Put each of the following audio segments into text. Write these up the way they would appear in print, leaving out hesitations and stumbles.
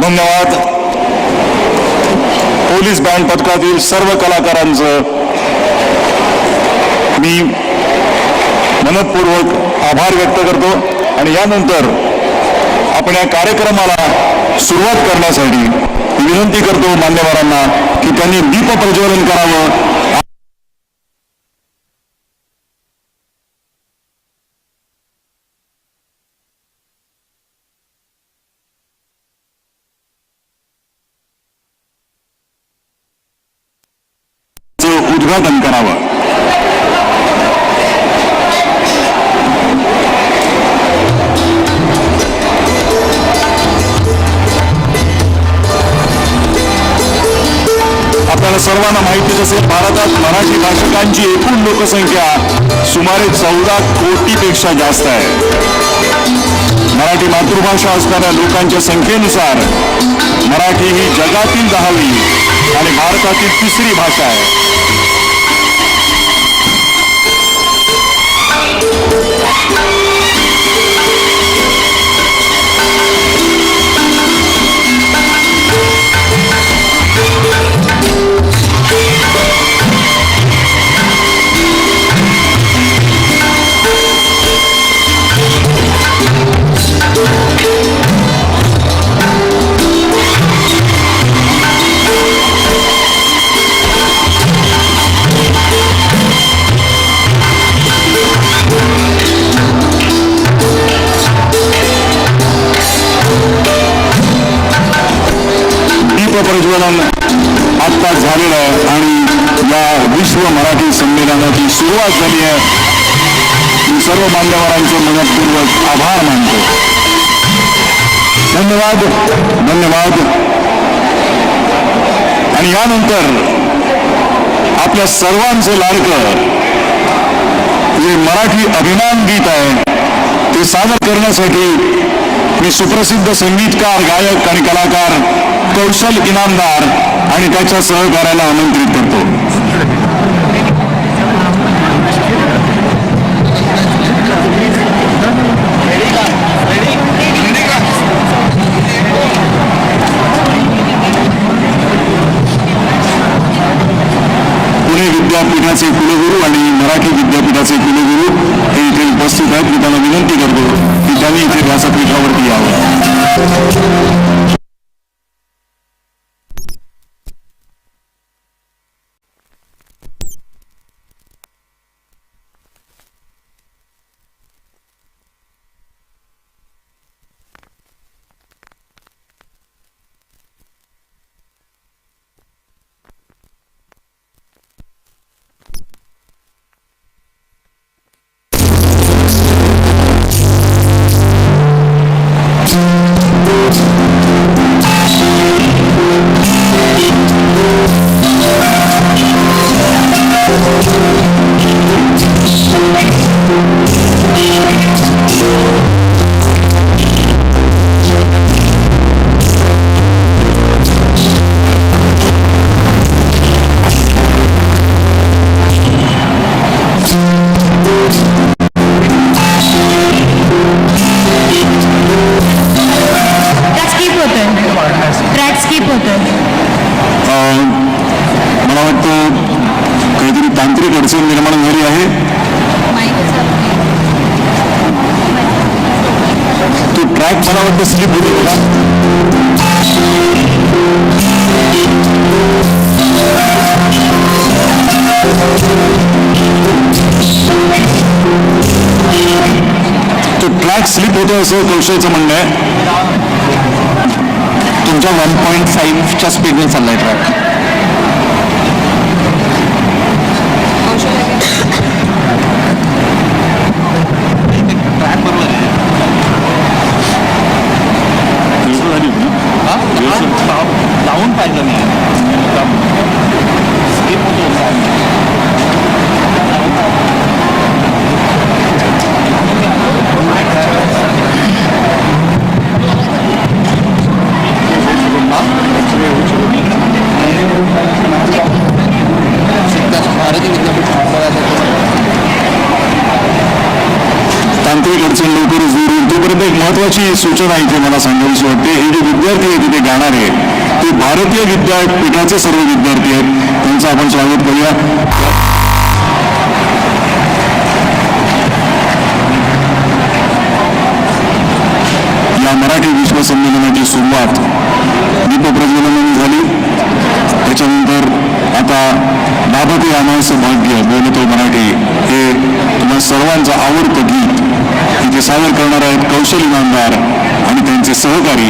धन्यवाद. Police band पथकातील सर्व कलाकारांचं मी मनपूर्वक आभार व्यक्त करतो आणि यानंतर आपण या कार्यक्रमाला सुरुवात करण्यासाठी विनंती करतो मान्यवरांना की त्यांनी दीप प्रज्वलन करावं. उद्घाटन करावं. आपल्याला सर्वांना माहितीच असेल, भारतात मराठी भाषकांची एकूण लोकसंख्या सुमारे 14 कोटीपेक्षा जास्त आहे. मराठी मातृभाषा असणाऱ्या लोकांच्या संख्येनुसार मराठी ही जगातील 10वी आणि भारतातील 3री भाषा आहे. प्रज्वलन आत्ताच झालेलं आहे आणि या विश्व मराठी संमेलनाची सुरुवात झाली आहे. मी सर्व मान्यवरांचे मनपूर्वक आभार मानतो. धन्यवाद धन्यवाद. आणि यानंतर आपल्या सर्वांचं लाडकं जे मराठी अभिमान गीत आहे ते सादर करण्यासाठी मी सुप्रसिद्ध संगीतकार, गायक आणि कलाकार कौशल इनामदार आणि त्याच्या सहकार्याला आमंत्रित करतो. पुणे विद्यापीठाचे कुलगुरू आणि मराठी विद्यापीठाचे कुलगुरू हे इथे उपस्थित आहेत. मी त्यांना विनंती करतो की त्यांनी इथे व्यासपीठावरती यावं. मला वाटतं काहीतरी तांत्रिक अडचण निर्माण झाली आहे. तो ट्रॅक मला वाटतं स्लिप होतो का? तो ट्रॅक स्लिप होतो असं कौशलचं म्हणणं आहे. तुमच्या 1.5च्या स्पीडने चाललाय ट्रॅक. लावून पाहिलं नाही स्किप होतो. तांत्रिक अडचण लवकरच दूर होईल. तोपर्यंत एक महत्वाची सूचना इथे मला सांगावीशी वाटते. हे जे विद्यार्थी आहेत तिथे गाणारे ते भारतीय विद्यापीठाचे सर्व विद्यार्थी आहेत. त्यांचं आपण स्वागत करूया. या मराठी विश्व संमेलनाची सुरुवात दीपप्रज्वलनाने झाली. त्याच्यानंतर आता लाभते आम्हास भाग्य बोलतो मराठी हे तुम्हा सर्वांचं आवडतं गीत इथे सादर करणार आहेत कौशल इनामदार आणि त्यांचे सहकारी.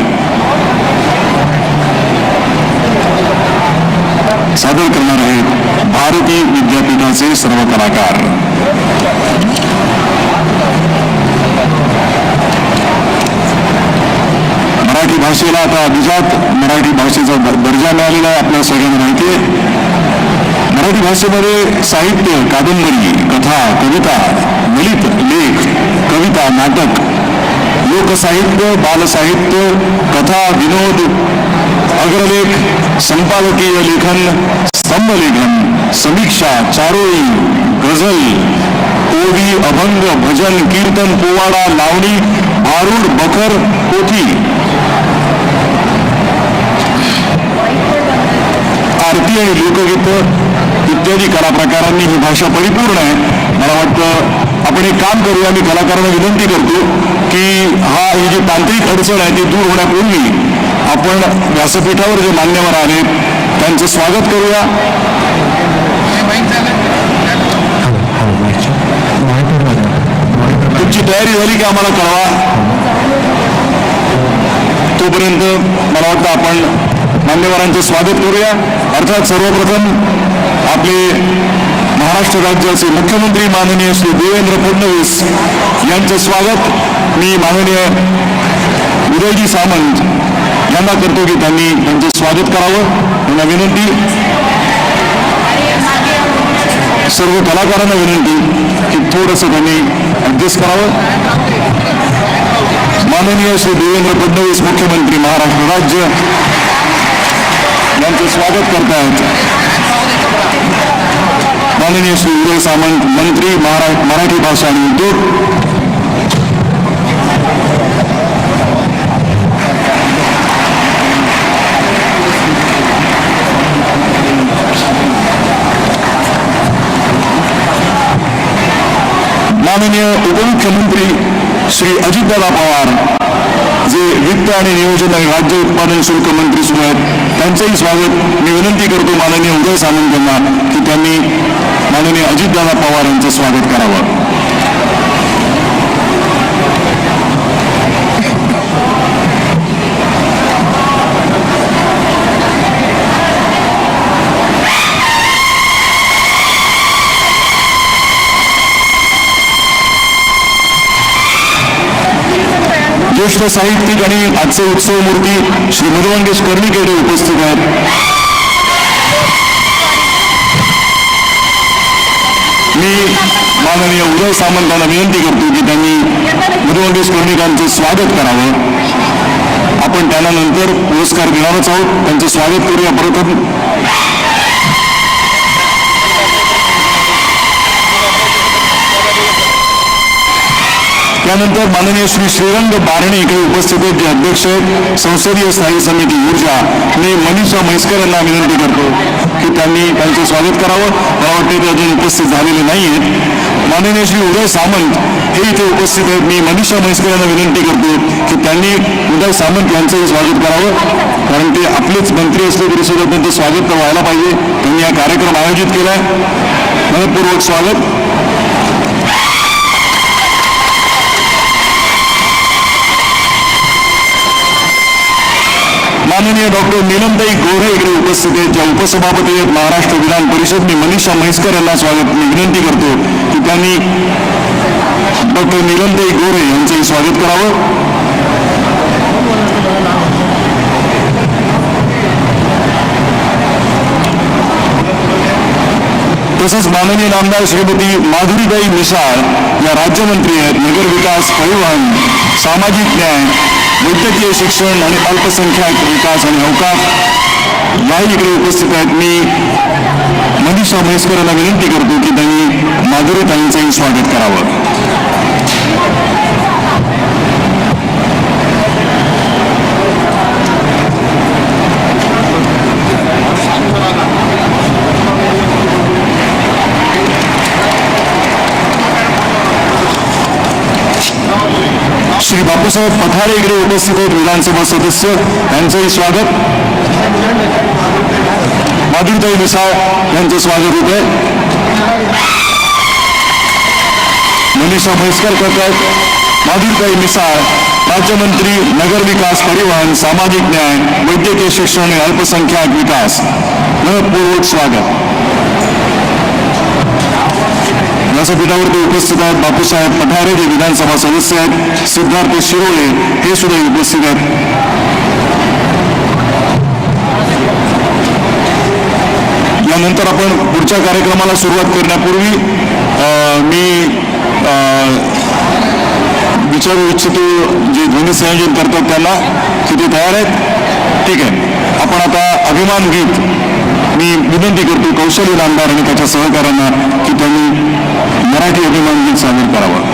सादर करणार आहेत भारती विद्यापीठाचे सर्व कलाकार. मराठी भाषेला आता अभिजात मराठी भाषेचा दर्जा मिळालेला आहे आपल्या सगळ्यांना माहिती आहे. मराठी भाषेमध्ये साहित्य, कादंबरी, कथा, कविता, ललित लेख, कविता, नाटक, लोकसाहित्य, बालसाहित्य, कथा, विनोद, अग्रलेख, संपादकीय लेखन, स्तंभलेखन, समीक्षा, चारोळी, गझल, ओवी, अभंग, भजन, कीर्तन, पोवाडा, लावणी, भारूड, बखर, पोथी, आरती आणि लोकगीत इत्यादी कला प्रकारांनी ही भाषा परिपूर्ण आहे. मला वाटतं आपण एक काम करूया. मी कलाकारांना विनंती करतो की ही जी तांत्रिक अडचण आहे ती दूर होण्यापूर्वी आपण व्यासपीठावर जे मान्यवर आले त्यांचं स्वागत करूया. तुमची तयारी झाली की आम्हाला कळवा. तोपर्यंत मला वाटतं आपण मान्यवरांचं स्वागत करूया. अर्थात सर्वप्रथम आपले महाराष्ट्र राज्याचे मुख्यमंत्री माननीय श्री देवेंद्र फडणवीस यांचं स्वागत मी माननीय उदयजी सामंत यांना करतो की त्यांनी त्यांचं स्वागत करावं. त्यांना विनंती, सर्व कलाकारांना विनंती की थोडंसं त्यांनी ऍडजस्ट करावं. माननीय श्री देवेंद्र फडणवीस मुख्यमंत्री महाराष्ट्र राज्य यांचं स्वागत करतायत. माननीय श्री उदय सामंत मंत्री मराठी भाषा आणि उद्योग. माननीय उपमुख्यमंत्री श्री अजितदादा पवार जे वित्त आणि नियोजन आणि राज्य उत्पादन शुल्क मंत्री सुद्धा आहेत त्यांचंही स्वागत मी विनंती करतो माननीय उदय सामंत यांना की त्यांनी माननीय अजितदादा पवार यांचं स्वागत करावं. ज्येष्ठ साहित्यिक आणि आजचे उत्सव मूर्ती श्री मधुमंगेश कर्णिकेडे उपस्थित आहेत. मी माननीय उदय सामंतांना विनंती करतो की त्यांनी मधुमंगेश कर्णिकांचं स्वागत करावं. आपण त्यांना नंतर पुरस्कार देणारच आहोत. त्यांचं स्वागत करूया. प्रथम त्यानंतर माननीय श्री श्रीरंग बारणे इकडे उपस्थित आहेत जे अध्यक्ष आहेत संसदीय स्थायी समिती ऊर्जा. मी मनीषा म्हैसकर यांना विनंती करतो की त्यांनी त्यांचं स्वागत करावं. मला वाटते ते अजून उपस्थित झालेले नाही आहेत. माननीय श्री उदय सामंत हे इथे उपस्थित आहेत. मी मनीषा म्हैसकर यांना विनंती करतो की त्यांनी उदय सामंत यांचंही स्वागत करावं, कारण ते आपलेच मंत्री असले तरी सुद्धा त्यांचं स्वागत तर व्हायला पाहिजे. त्यांनी हा कार्यक्रम आयोजित केलाय. मनपूर्वक स्वागत. माननीय डॉक्टर नीलमताई गोरे इकडे उपस्थित आहेत ज्या उपसभापती आहेत महाराष्ट्र विधान परिषद. मी मनीषा म्हैसकर यांना स्वागत मी विनंती करतो की त्यांनी डॉक्टर नीलमताई गोरे यांचंही स्वागत करावं. तसंच माननीय नामदार श्रीमती माधुरीताई मिसाळ या राज्यमंत्री आहेत नगर विकास, परिवहन, सामाजिक न्याय, वैद्यकीय शिक्षण आणि अल्पसंख्याक विकास आणि अवकाश याही इकडे उपस्थित आहेत. मी मनीषा म्हैसकर यांना विनंती करतो की त्यांनी माधुरीताईंचंही स्वागत करावं. श्री बापूसाहेब पठारे इकडे उपस्थित आहेत, विधानसभा सदस्य, यांचंही स्वागत. माधुरीताई मिसाळ यांचं स्वागत होत आहे. मनीषा म्हैसकर करत आहेत. माधुरीताई मिसाळ, राज्यमंत्री नगरविकास, परिवहन, सामाजिक न्याय, वैद्यकीय शिक्षण आणि अल्पसंख्याक विकास, मनपूर्वक स्वागत. व्यासपीठावरती उपस्थित आहेत बापूसाहेब पठारे, जे विधानसभा सदस्य आहेत. सिद्धार्थ शिरोळे हे सुद्धा उपस्थित आहेत. यानंतर आपण पुढच्या कार्यक्रमाला सुरुवात करण्यापूर्वी मी विचारू इच्छितो, जे ध्वनी संयोजन करतात त्यांना, की ते तयार आहेत? ठीक आहे. आपण आता अभिमान गीत, मी विनंती करतो कौशल्य नामदार आणि त्याच्या सहकाऱ्यांना की त्यांनी मराठी अभिमान गीत सादर करावं.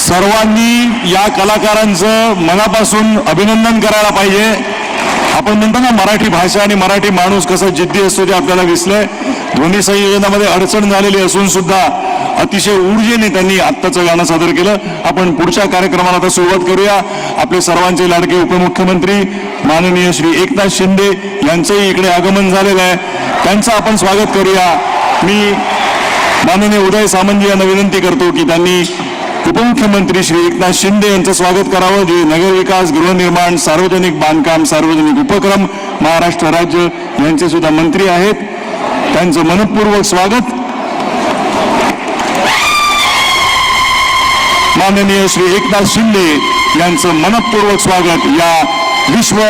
सर्वांनी या कलाकारांचं मनापासून अभिनंदन करायला पाहिजे. आपण म्हणतो ना मराठी भाषा आणि मराठी माणूस कसं जिद्दी असतो ते आपल्याला दिसलंय. ध्वनी संयोजनामध्ये अडचण झालेली असून सुद्धा अतिशय ऊर्जेने त्यांनी आत्ताचं गाणं सादर केलं. आपण पुढच्या कार्यक्रमाला आता सुरुवात करूया. आपले सर्वांचे लाडके उपमुख्यमंत्री माननीय श्री एकनाथ शिंदे यांचंही इकडे आगमन झालेलं आहे. त्यांचं आपण स्वागत करूया. मी माननीय उदय सामंत यांना विनंती करतो की त्यांनी उपमुख्यमंत्री श्री एकनाथ शिंदे यांचं स्वागत करावं, जे नगरविकास, गृहनिर्माण, सार्वजनिक बांधकाम, सार्वजनिक उपक्रम, महाराष्ट्र राज्य यांचे सुद्धा मंत्री आहेत. त्यांचं मनपूर्वक स्वागत. माननीय श्री एकनाथ शिंदे यांचं मनपूर्वक स्वागत या विश्व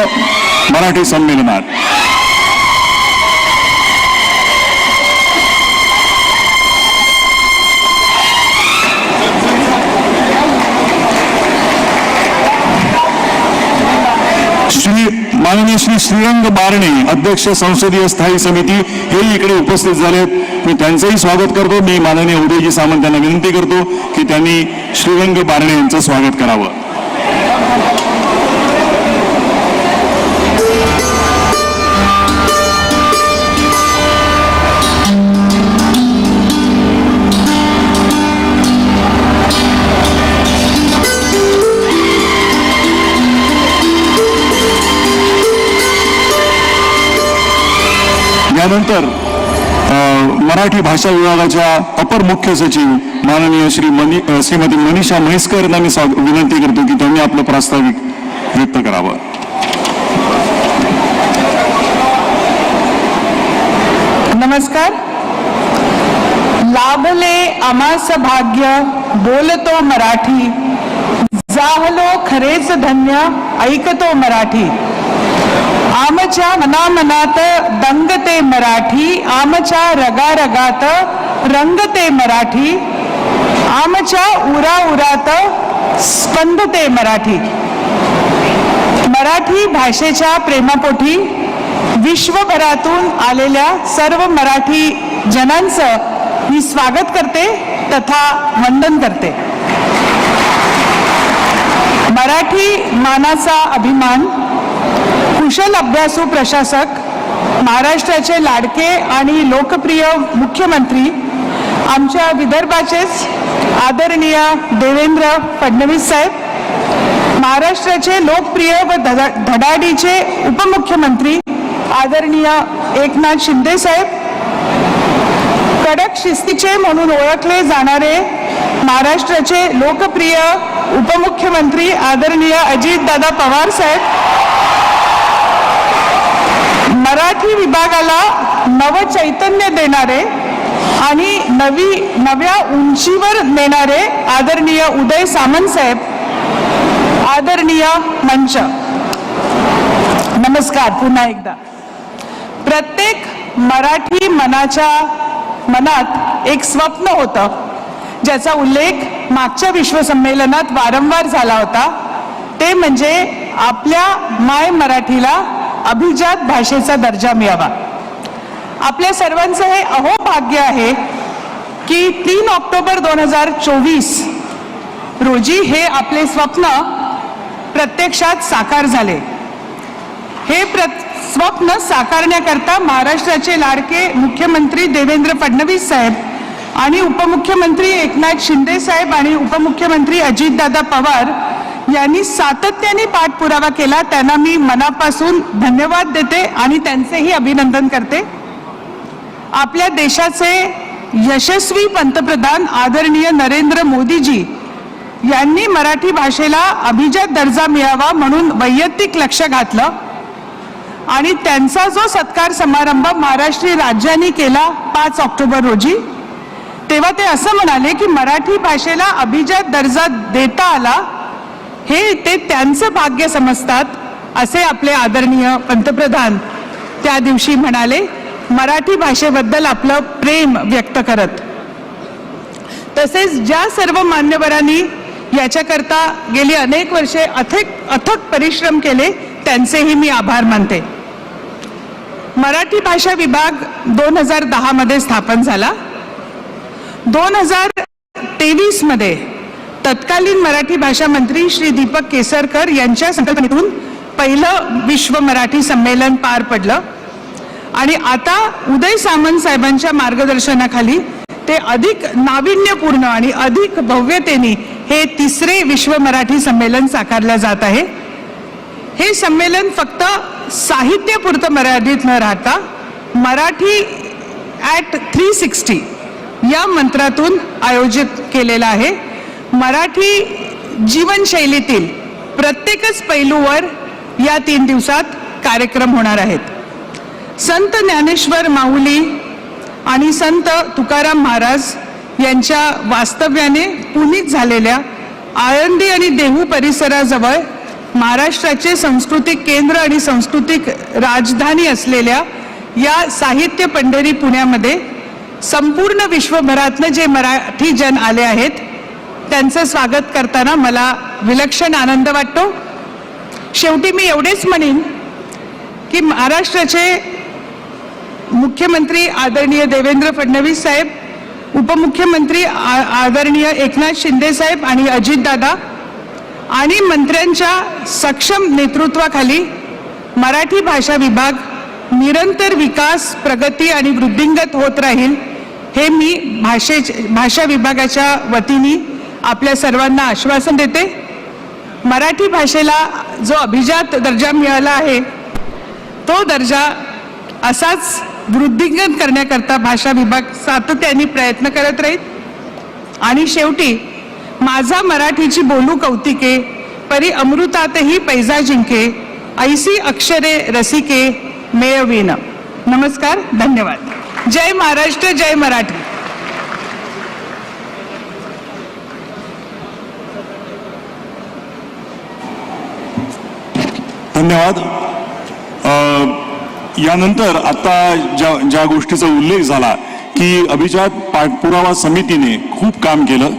मराठी संमेलनात. माननीय श्री श्रीरंग बारणे अध्यक्ष संसदीय स्थायी समिती हे इकडे उपस्थित झालेत. मी त्यांचंही स्वागत करतो. मी माननीय उदयजी सामंत यांना विनंती करतो की त्यांनी श्रीरंग बारणे यांचं स्वागत करावं. यानंतर मराठी भाषा विभागाच्या अपर मुख्य सचिव माननीय श्रीमती मनीषा म्हैसकर यांना मी विनंती करतो की त्यांनी आपलं प्रास्ताविक व्यक्त करावं. नमस्कार. लाभले आमास भाग्य बोलतो मराठी, जाहलो खरेच धन्य ऐकतो मराठी. आमच्या मनामनात दंगते मराठी, आमच्या रगारगात रंगते मराठी, आमच्या उराउरात स्पंदते मराठी. मराठी भाषेच्या प्रेमापोटी विश्वभरातून आलेल्या सर्व मराठी जनांचं मी स्वागत करते तथा वंदन करते. मराठी मानाचा अभिमान, कुशल अभ्यासू प्रशासक, महाराष्ट्राचे लाडके आणि लोकप्रिय मुख्यमंत्री, आमच्या विदर्भाचेच आदरणीय देवेंद्र फडणवीस साहेब, महाराष्ट्राचे लोकप्रिय व धडाडीचे उपमुख्यमंत्री आदरणीय एकनाथ शिंदे साहेब, कडक शिस्तीचे म्हणून ओळखले जाणारे महाराष्ट्राचे लोकप्रिय उपमुख्यमंत्री आदरणीय अजितदादा पवार साहेब, मराठी विभागाला नवचैतन्य देणारे आणि नव्या उंचीवर नेणारे आदरणीय उदय सामंत साहेब, आदरणीय मंच, नमस्कार पुन्हा एकदा. प्रत्येक मराठी मनात एक स्वप्न होतं ज्याचा उल्लेख मागच्या विश्वसंमेलनात वारंवार झाला होता. ते म्हणजे आपल्या माय मराठीला अभिजात भाषेचा दर्जा मिळावा. आपल्या सर्वांचं हे अहोभाग्य आहे की 3 ऑक्टोबर 2024 रोजी हे आपले स्वप्न प्रत्यक्षात साकार झाले. हे स्वप्न साकारण्याकरता महाराष्ट्राचे लाडके मुख्यमंत्री देवेंद्र फडणवीस साहेब आणि उपमुख्यमंत्री एकनाथ शिंदे साहेब आणि उपमुख्यमंत्री अजितदादा पवार यांनी सातत्याने पाठपुरावा केला. त्यांना मी मनापासून धन्यवाद देते आणि त्यांचेही अभिनंदन करते. आपल्या देशाचे यशस्वी पंतप्रधान आदरणीय नरेंद्र मोदीजी यांनी मराठी भाषेला अभिजात दर्जा मिळावा म्हणून वैयक्तिक लक्ष घातलं आणि त्यांचा जो सत्कार समारंभ महाराष्ट्र राज्याने केला 5 ऑक्टोबर रोजी, तेव्हा ते असं म्हणाले की मराठी भाषेला अभिजात दर्जा देता आला हे ते त्यांचं भाग्य समजतात, असे आपले आदरणीय पंतप्रधान त्या दिवशी म्हणाले, मराठी भाषेबद्दल आपलं प्रेम व्यक्त करत. तसेच ज्या सर्व मान्यवरांनी याच्याकरता गेली अनेक वर्षे अथक परिश्रम केले त्यांचेही मी आभार मानते. मराठी भाषा विभाग 2010 मध्ये स्थापन झाला. 2023 मध्ये तत्कालीन मराठी भाषा मंत्री श्री दीपक केसरकर यांच्या संकल्पनेतून पहिलं विश्व मराठी संमेलन पार पडलं आणि आता उदय सामंत साहेबांच्या मार्गदर्शनाखाली ते अधिक नाविन्यपूर्ण आणि अधिक भव्यतेने हे तिसरे विश्व मराठी संमेलन साकारलं जात आहे. हे संमेलन फक्त साहित्यापुरतं मर्यादित न राहता मराठी ॲट 360 या मंत्रातून आयोजित केलेलं आहे. मराठी जीवनशैलीतील प्रत्येकच पैलूवर या 3 दिवसात कार्यक्रम होणार आहेत. संत ज्ञानेश्वर माऊली आणि संत तुकाराम महाराज यांच्या वास्तव्याने पुनीत झालेल्या आळंदी आणि देहू परिसराजवळ महाराष्ट्राचे सांस्कृतिक केंद्र आणि सांस्कृतिक राजधानी असलेल्या या साहित्य पंढरी पुण्यामध्ये संपूर्ण विश्वभरातनं जे मराठी जन आले आहेत त्यांचं स्वागत करताना मला विलक्षण आनंद वाटतो. शेवटी मी एवढेच म्हणेन की महाराष्ट्राचे मुख्यमंत्री आदरणीय देवेंद्र फडणवीस साहेब, उपमुख्यमंत्री आदरणीय एकनाथ शिंदे साहेब आणि अजितदादा आणि मंत्र्यांच्या सक्षम नेतृत्वाखाली मराठी भाषा विभाग निरंतर विकास, प्रगती आणि वृद्धिंगत होत राहील हे मी भाषा विभागाच्या वतीने आपल्या सर्वांना आश्वासन देते. मराठी भाषेला जो अभिजात दर्जा मिळाला आहे तो दर्जा असाच वृद्धिंगत करण्याकरता भाषा विभाग सातत्याने प्रयत्न करत राहील. आणि शेवटी माझा मराठीची बोलू कौतिके परी अमृतातही पैजा जिंके ऐसी अक्षरे रसिके मेळवीन. नमस्कार, धन्यवाद. जय महाराष्ट्र, जय मराठी. धन्यवाद. यानंतर आता ज्या गोष्टीचा उल्लेख झाला की अभिजात पाठपुरावा समितीने खूप काम केलं.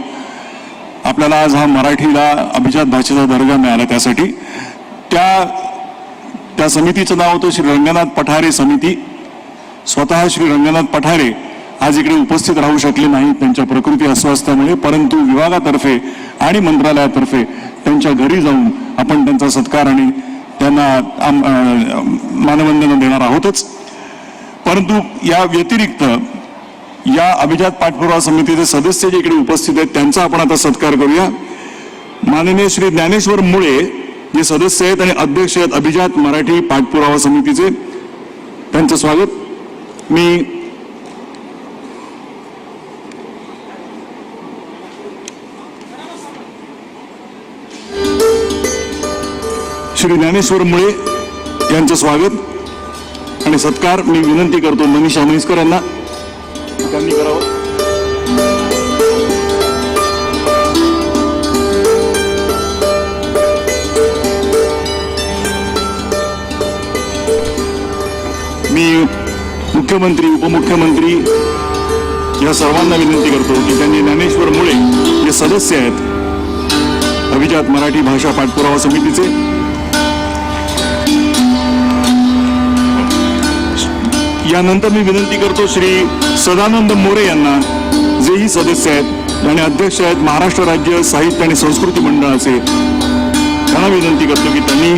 आपल्याला आज हा मराठीला अभिजात भाषेचा दर्जा मिळाला त्यासाठी त्या समितीचं नाव होतं श्री रंगनाथ पठारे समिती. स्वतः श्री रंगनाथ पठारे आज इकडे उपस्थित राहू शकले नाहीत त्यांच्या प्रकृती अस्वास्थ्यामुळे, परंतु विभागातर्फे आणि मंत्रालयातर्फे त्यांच्या घरी जाऊन आपण त्यांचा सत्कार आणि त्यांना मानवंदना देणार आहोतच. परंतु या व्यतिरिक्त या अभिजात पाठपुरावा समितीचे सदस्य जे इकडे उपस्थित आहेत त्यांचा आपण आता सत्कार करूया. माननीय श्री ज्ञानेश्वर मुळे जे सदस्य आहेत आणि अध्यक्ष आहेत अभिजात मराठी पाठपुरावा समितीचे, त्यांचं स्वागत. मी श्री ज्ञानेश्वर मुळे यांचं स्वागत आणि सत्कार मी विनंती करतो मनीषा म्हैसकर यांना त्यांनी करावं. मी मुख्यमंत्री, उपमुख्यमंत्री या सर्वांना विनंती करतो की त्यांनी ज्ञानेश्वर मुळे जे सदस्य आहेत अभिजात मराठी भाषा पाठपुरावा समितीचे, यानंतर मी विनंती करतो श्री सदानंद मोरे यांना, जेही सदस्य आहेत आणि अध्यक्ष आहेत महाराष्ट्र राज्य साहित्य आणि संस्कृती मंडळाचे, त्यांना विनंती करतो की त्यांनी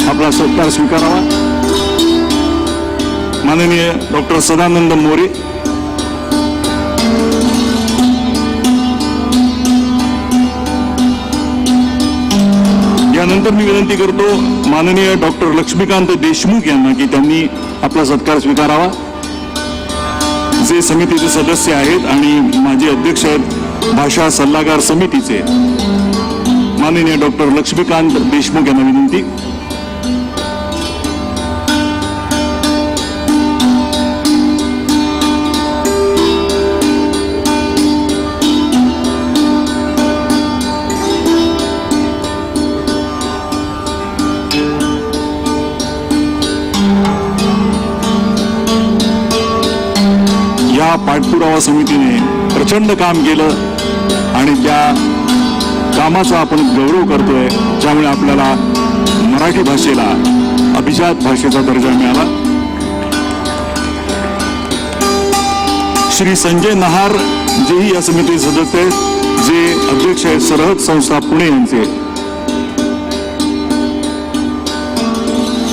आपला सत्कार स्वीकारावा. माननीय डॉक्टर सदानंद मोरे. यानंतर मी विनंती करतो माननीय डॉक्टर लक्ष्मीकांत देशमुख यांना की त्यांनी आपला सत्कार स्वीकारावा, जे समितीचे सदस्य आहेत आणि माजी अध्यक्ष आहेत भाषा सल्लागार समितीचे. माननीय डॉक्टर लक्ष्मीकांत देशमुख यांना विनंती. पाठपुरावा समितीने प्रचंड काम केलं आणि त्या कामाचा आपण गौरव करतोय, ज्यामुळे आपल्याला मराठी भाषेला अभिजात भाषेचा दर्जा मिळाला. श्री संजय नहार जेही या समितीचे सदस्य आहेत, जे अध्यक्ष आहेत सरहद संस्था पुणे यांचे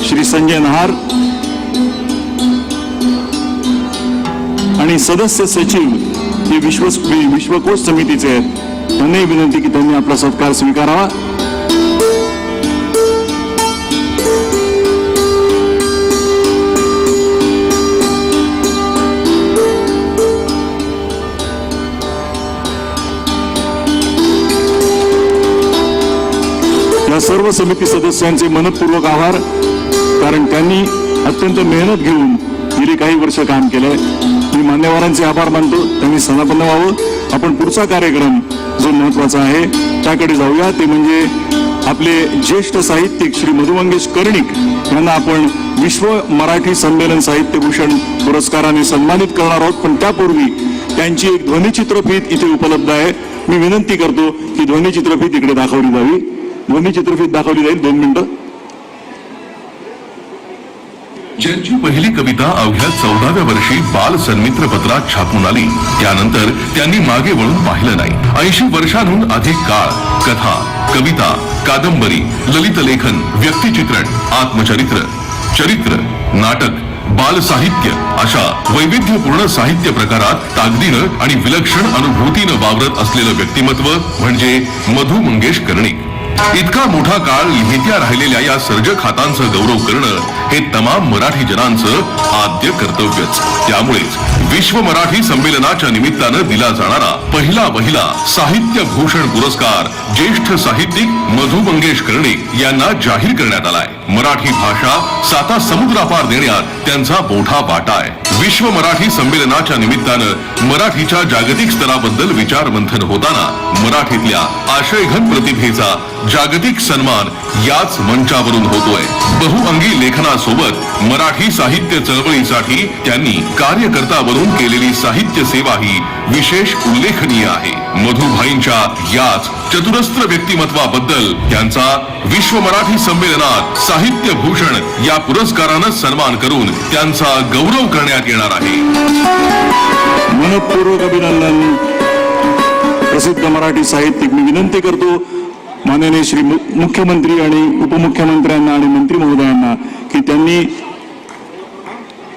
श्री संजय नहार आणि सदस्य सचिव हे विश्वकोश समितीचे आहेत, त्यांनाही विनंती की त्यांनी आपला सत्कार स्वीकारावा. या सर्व समिती सदस्यांचे मनपूर्वक आभार, कारण त्यांनी अत्यंत मेहनत घेऊन गेली काही वर्ष काम केलंय. मी मान्यवरांचे आभार मानतो, त्यांनी समापन्न व्हावं. आपण पुढचा कार्यक्रम जो महत्वाचा आहे त्याकडे जाऊया. ते म्हणजे आपले ज्येष्ठ साहित्यिक श्री मधु मंगेश कर्णिक यांना आपण विश्व मराठी संमेलन साहित्यभूषण पुरस्काराने सन्मानित करणार आहोत. पण त्यापूर्वी त्यांची एक ध्वनिचित्रफीत इथे उपलब्ध आहे. मी विनंती करतो की ध्वनिचित्रफीत इकडे दाखवली जावी. ध्वनिचित्रफीत दाखवली जाईल. 2 मिनिटं. ज्यांची पहिली कविता अवघ्या 14व्या वर्षी बाल सन्मित्र पत्रात छापून आली, त्यानंतर त्यांनी मागे वळून पाहिलं नाही. 80 वर्षांहून अधिक काळ कथा, कविता, कादंबरी, ललित लेखन, व्यक्तिचित्रण, आत्मचरित्र, चरित्र, नाटक, बाल साहित्य अशा वैविध्यपूर्ण साहित्य प्रकारात ताकदीनं आणि विलक्षण अनुभूतीनं वावरत असलेलं व्यक्तिमत्व म्हणजे मधु मंगेश कर्णिक. इतका मोठा काळ लिहित्या राहिलेल्या या सर्जक हातांचा गौरव करणं हे तमाम मराठी जनांचं आद्य कर्तव्यच. त्यामुळेच विश्व मराठी संमेलनाच्या निमित्तानं दिला जाणारा पहिला साहित्य भूषण पुरस्कार ज्येष्ठ साहित्यिक मधु मंगेश कर्णिक यांना जाहीर करण्यात आलाय. मराठी भाषा 7 समुद्रापार नेण्यात त्यांचा मोठा वाटा आहे. विश्व मराठी संमेलनाच्या निमित्तानं मराठीच्या जागतिक स्तराबद्दल विचार मंथन होताना मराठीतल्या आशयघन प्रतिभेचा जागतिक सन्मान याच मंचावरून होतोय. बहुअंगी लेखनासोबत मराठी साहित्य चळवळीसाठी त्यांनी कार्यकर्ता बनून केलेली साहित्य सेवा ही विशेष उल्लेखनीय आहे. मधुभाईंच्या याच चतुरस्त्र व्यक्तिमत्वाबद्दल त्यांचा विश्व मराठी संमेलनात साहित्य भूषण या पुरस्कारानं सन्मान करून त्यांचा गौरव करण्यात येणार आहे. मनपूर्वक अभिनंदन. प्रसिद्ध मराठी साहित्यिक. मी विनंती करतो माननीय श्री मुख्यमंत्री आणि उपमुख्यमंत्र्यांना आणि मंत्री महोदयांना की त्यांनी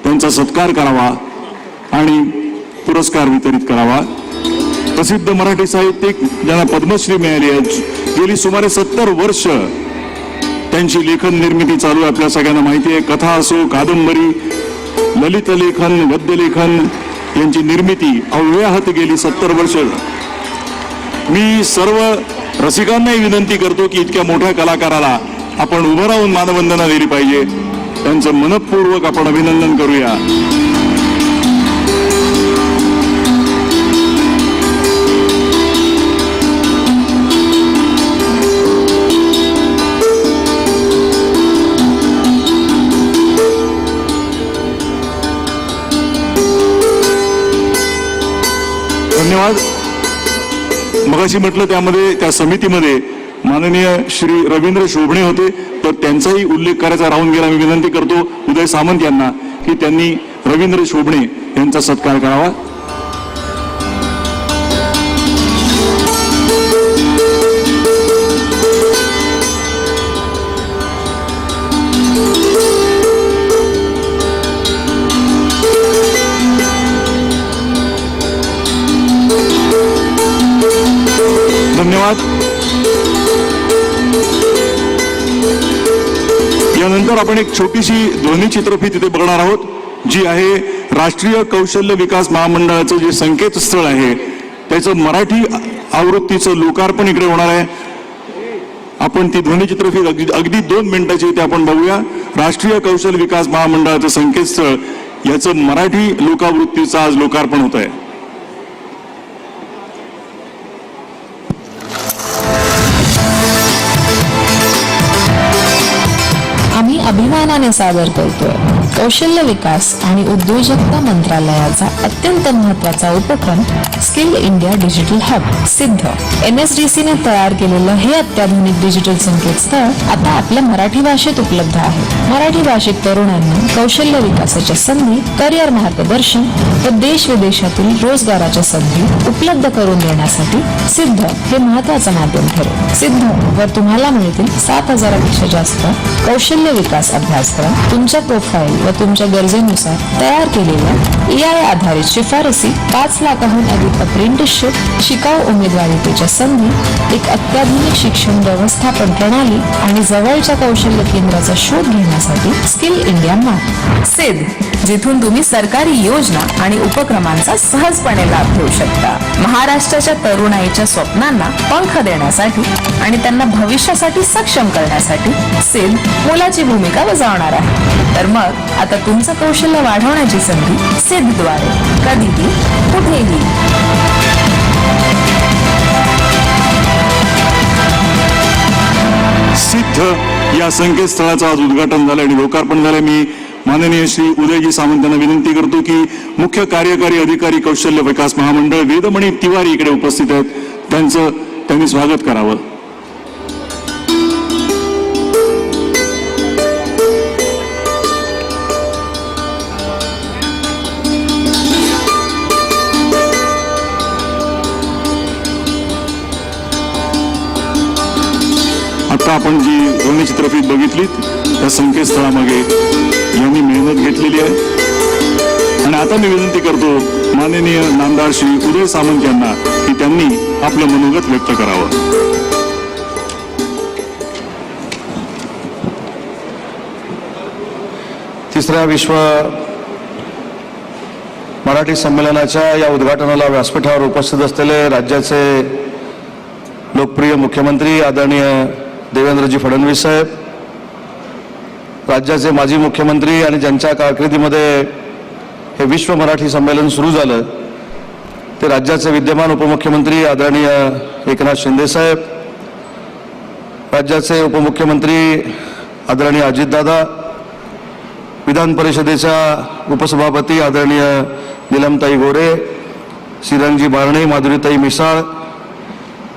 त्यांचा सत्कार करावा आणि पुरस्कार वितरित करावा. प्रसिद्ध मराठी साहित्यिक ज्यांना पद्मश्री मिळाली आहे, गेली सुमारे 70 वर्ष त्यांची लेखन निर्मिती चालू आहे. आपल्या सगळ्यांना माहिती आहे. कथा असो, कादंबरी, ललित लेखन, गद्य लेखन यांची निर्मिती अव्याहत गेली 70 वर्ष. मी सर्व रसिकांनाही विनंती करतो की इतक्या मोठ्या कलाकाराला आपण उभं राहून मानवंदना दिली पाहिजे. त्यांचं मनपूर्वक आपण अभिनंदन करूया. धन्यवाद. मगाशी म्हटलं त्यामध्ये त्या समितीमध्ये माननीय श्री रवींद्र शोभणे होते, तर त्यांचाही उल्लेख करायचा राहून गेला. मी विनंती करतो उदय सामंत यांना की त्यांनी रवींद्र शोभणे यांचा सत्कार करावा. धन्यवाद. यानंतर आपण एक छोटीशी ध्वनिचित्रफीत इथे बघणार आहोत, जी आहे राष्ट्रीय कौशल्य विकास महामंडळाचं जे संकेतस्थळ आहे त्याचं मराठी आवृत्तीचं लोकार्पण इकडे होणार आहे. आपण ती ध्वनिचित्रफीत अगदी 2 मिनिटाची इथे आपण बघूया. राष्ट्रीय कौशल्य विकास महामंडळाचं संकेतस्थळ याचं मराठी लोकावृत्तीचं आज लोकार्पण होत आहे. आम्ही अभिमानाने सादर करतोय कौशल्य विकास आणि उद्योजकता मंत्रालयाचा अत्यंत महत्त्वाचा उपक्रम स्किल इंडिया डिजिटल हब सिद्ध NSDC ने तयार केलेलं हे अत्याधुनिक डिजिटल संकेतस्थळ आता आपल्या मराठी भाषेत उपलब्ध आहे. मराठी भाषिक तरुणांना कौशल्य विकासाच्या संधी, करिअर मार्गदर्शन व देश विदेशातील रोजगाराच्या संधी उपलब्ध करून देण्यासाठी सिद्ध हे महत्त्वाचं माध्यम ठरेल. सिद्ध वर तुम्हाला मिळतील 7,000पेक्षा जास्त कौशल्य विकास अभ्यासक्रम, तुमच्या प्रोफाईल व तुमच्या गरजेनुसार तयार केलेल्या AI आधारित शिफारसी, 5 लाखाहून अधिक अप्रेंटिसशिप, शिकाऊ उमेदवारीच्या संधी, एक अत्याधुनिक शिक्षण व्यवस्थापन प्रणाली आणि जवळच्या कौशल्य केंद्राचा शोध घेण्यासाठी स्किल इंडिया मार्ग सिद्ध, जिथून तुम्ही सरकारी योजना आणि उपक्रमांचा सहजपणे लाभ घेऊ शकता. महाराष्ट्राच्या तरुणाईच्या स्वप्नांना पंख देण्यासाठी आणि त्यांना भविष्यासाठी सक्षम करण्यासाठी सिद्ध मोलाची भूमिका बजावणार आहे. तर मग आता तुमचं कौशल्य वाढवण्याची संधी सिद्धद्वारे कधीही कुठेही. सिद्ध या संकेतस्थळाचं आज उद्घाटन झालं आणि लोकार्पण झालं. मी माननीय श्री उदयजी सामंत यांना विनंती करतो की मुख्य कार्यकारी अधिकारी कौशल्य विकास महामंडळ वेदमणी तिवारी इकडे उपस्थित आहेत, त्यांनी स्वागत करावं. आता आपण जी ध्वनिचित्रफीत बघितलीत त्या संकेतस्थळामागे यांनी मेहनत घेतलेली आहे आणि आता मी विनंती करतो माननीय नामदार श्री उदय सामंत यांना की त्यांनी आपलं मनोगत व्यक्त करावं. तिसऱ्या विश्व मराठी संमेलनाच्या या उद्घाटनाला व्यासपीठावर उपस्थित असलेले राज्याचे लोकप्रिय मुख्यमंत्री आदरणीय देवेंद्रजी फडणवीस साहेब, राज्याचे माजी मुख्यमंत्री आणि ज्यांच्या कारकिर्दीमध्ये हे विश्व मराठी संमेलन सुरू झालं ते राज्याचे विद्यमान उपमुख्यमंत्री आदरणीय एकनाथ शिंदे साहेब, राज्याचे उपमुख्यमंत्री आदरणीय अजितदादा, विधान परिषदेच्या उपसभापती आदरणीय नीलमताई गोरे, श्रीरंगजी बारणे, माधुरीताई मिसाळ,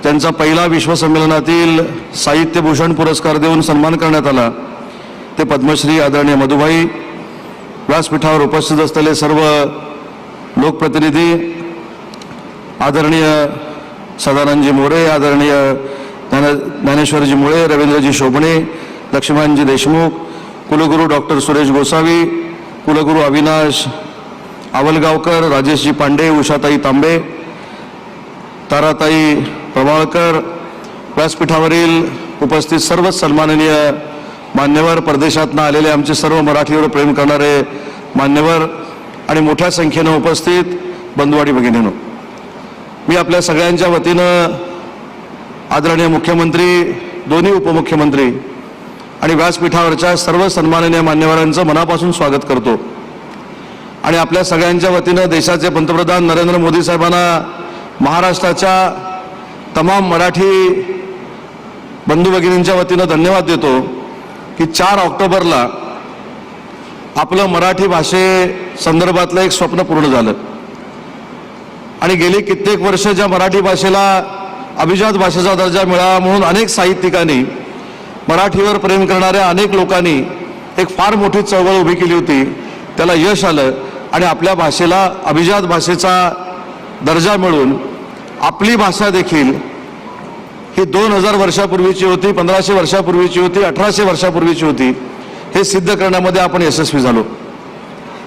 त्यांचा पहिला विश्व संमेलनातील साहित्यभूषण पुरस्कार देऊन सन्मान करण्यात आला ते पद्मश्री आदरणीय मधुभाई, व्यासपीठावर उपस्थित असलेले सर्व लोकप्रतिनिधी आदरणीय सदानंदजी मोरे, आदरणीय ज्ञानेश्वरजी मुळे, रवींद्रजी शोभणे, लक्ष्मणजी देशमुख, कुलगुरू डॉक्टर सुरेश गोसावी, कुलगुरू अविनाश आवलगावकर, राजेशजी पांडे, उषाताई तांबे, ताराताई प्रभाळकर, व्यासपीठावरील उपस्थित सर्व सन्माननीय मान्यवर, परदेशातनं आलेले आमचे सर्व मराठीवर प्रेम करणारे मान्यवर आणि मोठ्या संख्येनं उपस्थित बंधू आणि भगिनींनो, मी आपल्या सगळ्यांच्या वतीनं आदरणीय मुख्यमंत्री, दोन्ही उपमुख्यमंत्री आणि व्यासपीठावरच्या सर्व सन्माननीय मान्यवरांचं मनापासून स्वागत करतो आणि आपल्या सगळ्यांच्या वतीनं देशाचे पंतप्रधान नरेंद्र मोदी साहेबांना, महाराष्ट्राच्या तमाम मराठी बंधू भगिनींच्या वतीनं धन्यवाद देतो की 4 ऑक्टोबरला आपलं मराठी भाषे संदर्भातलं एक स्वप्न पूर्ण झालं आणि गेली कित्येक वर्ष ज्या मराठी भाषेला अभिजात भाषेचा दर्जा मिळावा म्हणून अनेक साहित्यिकांनी, मराठीवर प्रेम करणाऱ्या अनेक लोकांनी एक फार मोठी चळवळ उभी केली होती, त्याला यश आलं आणि आपल्या भाषेला अभिजात भाषेचा दर्जा मिळून आपली भाषा देखील ही 2000 वर्षापूर्वीची होती, 1500 वर्षापूर्वीची होती, 1800 वर्षापूर्वीची होती, हे सिद्ध करण्यामध्ये आपण यशस्वी झालो.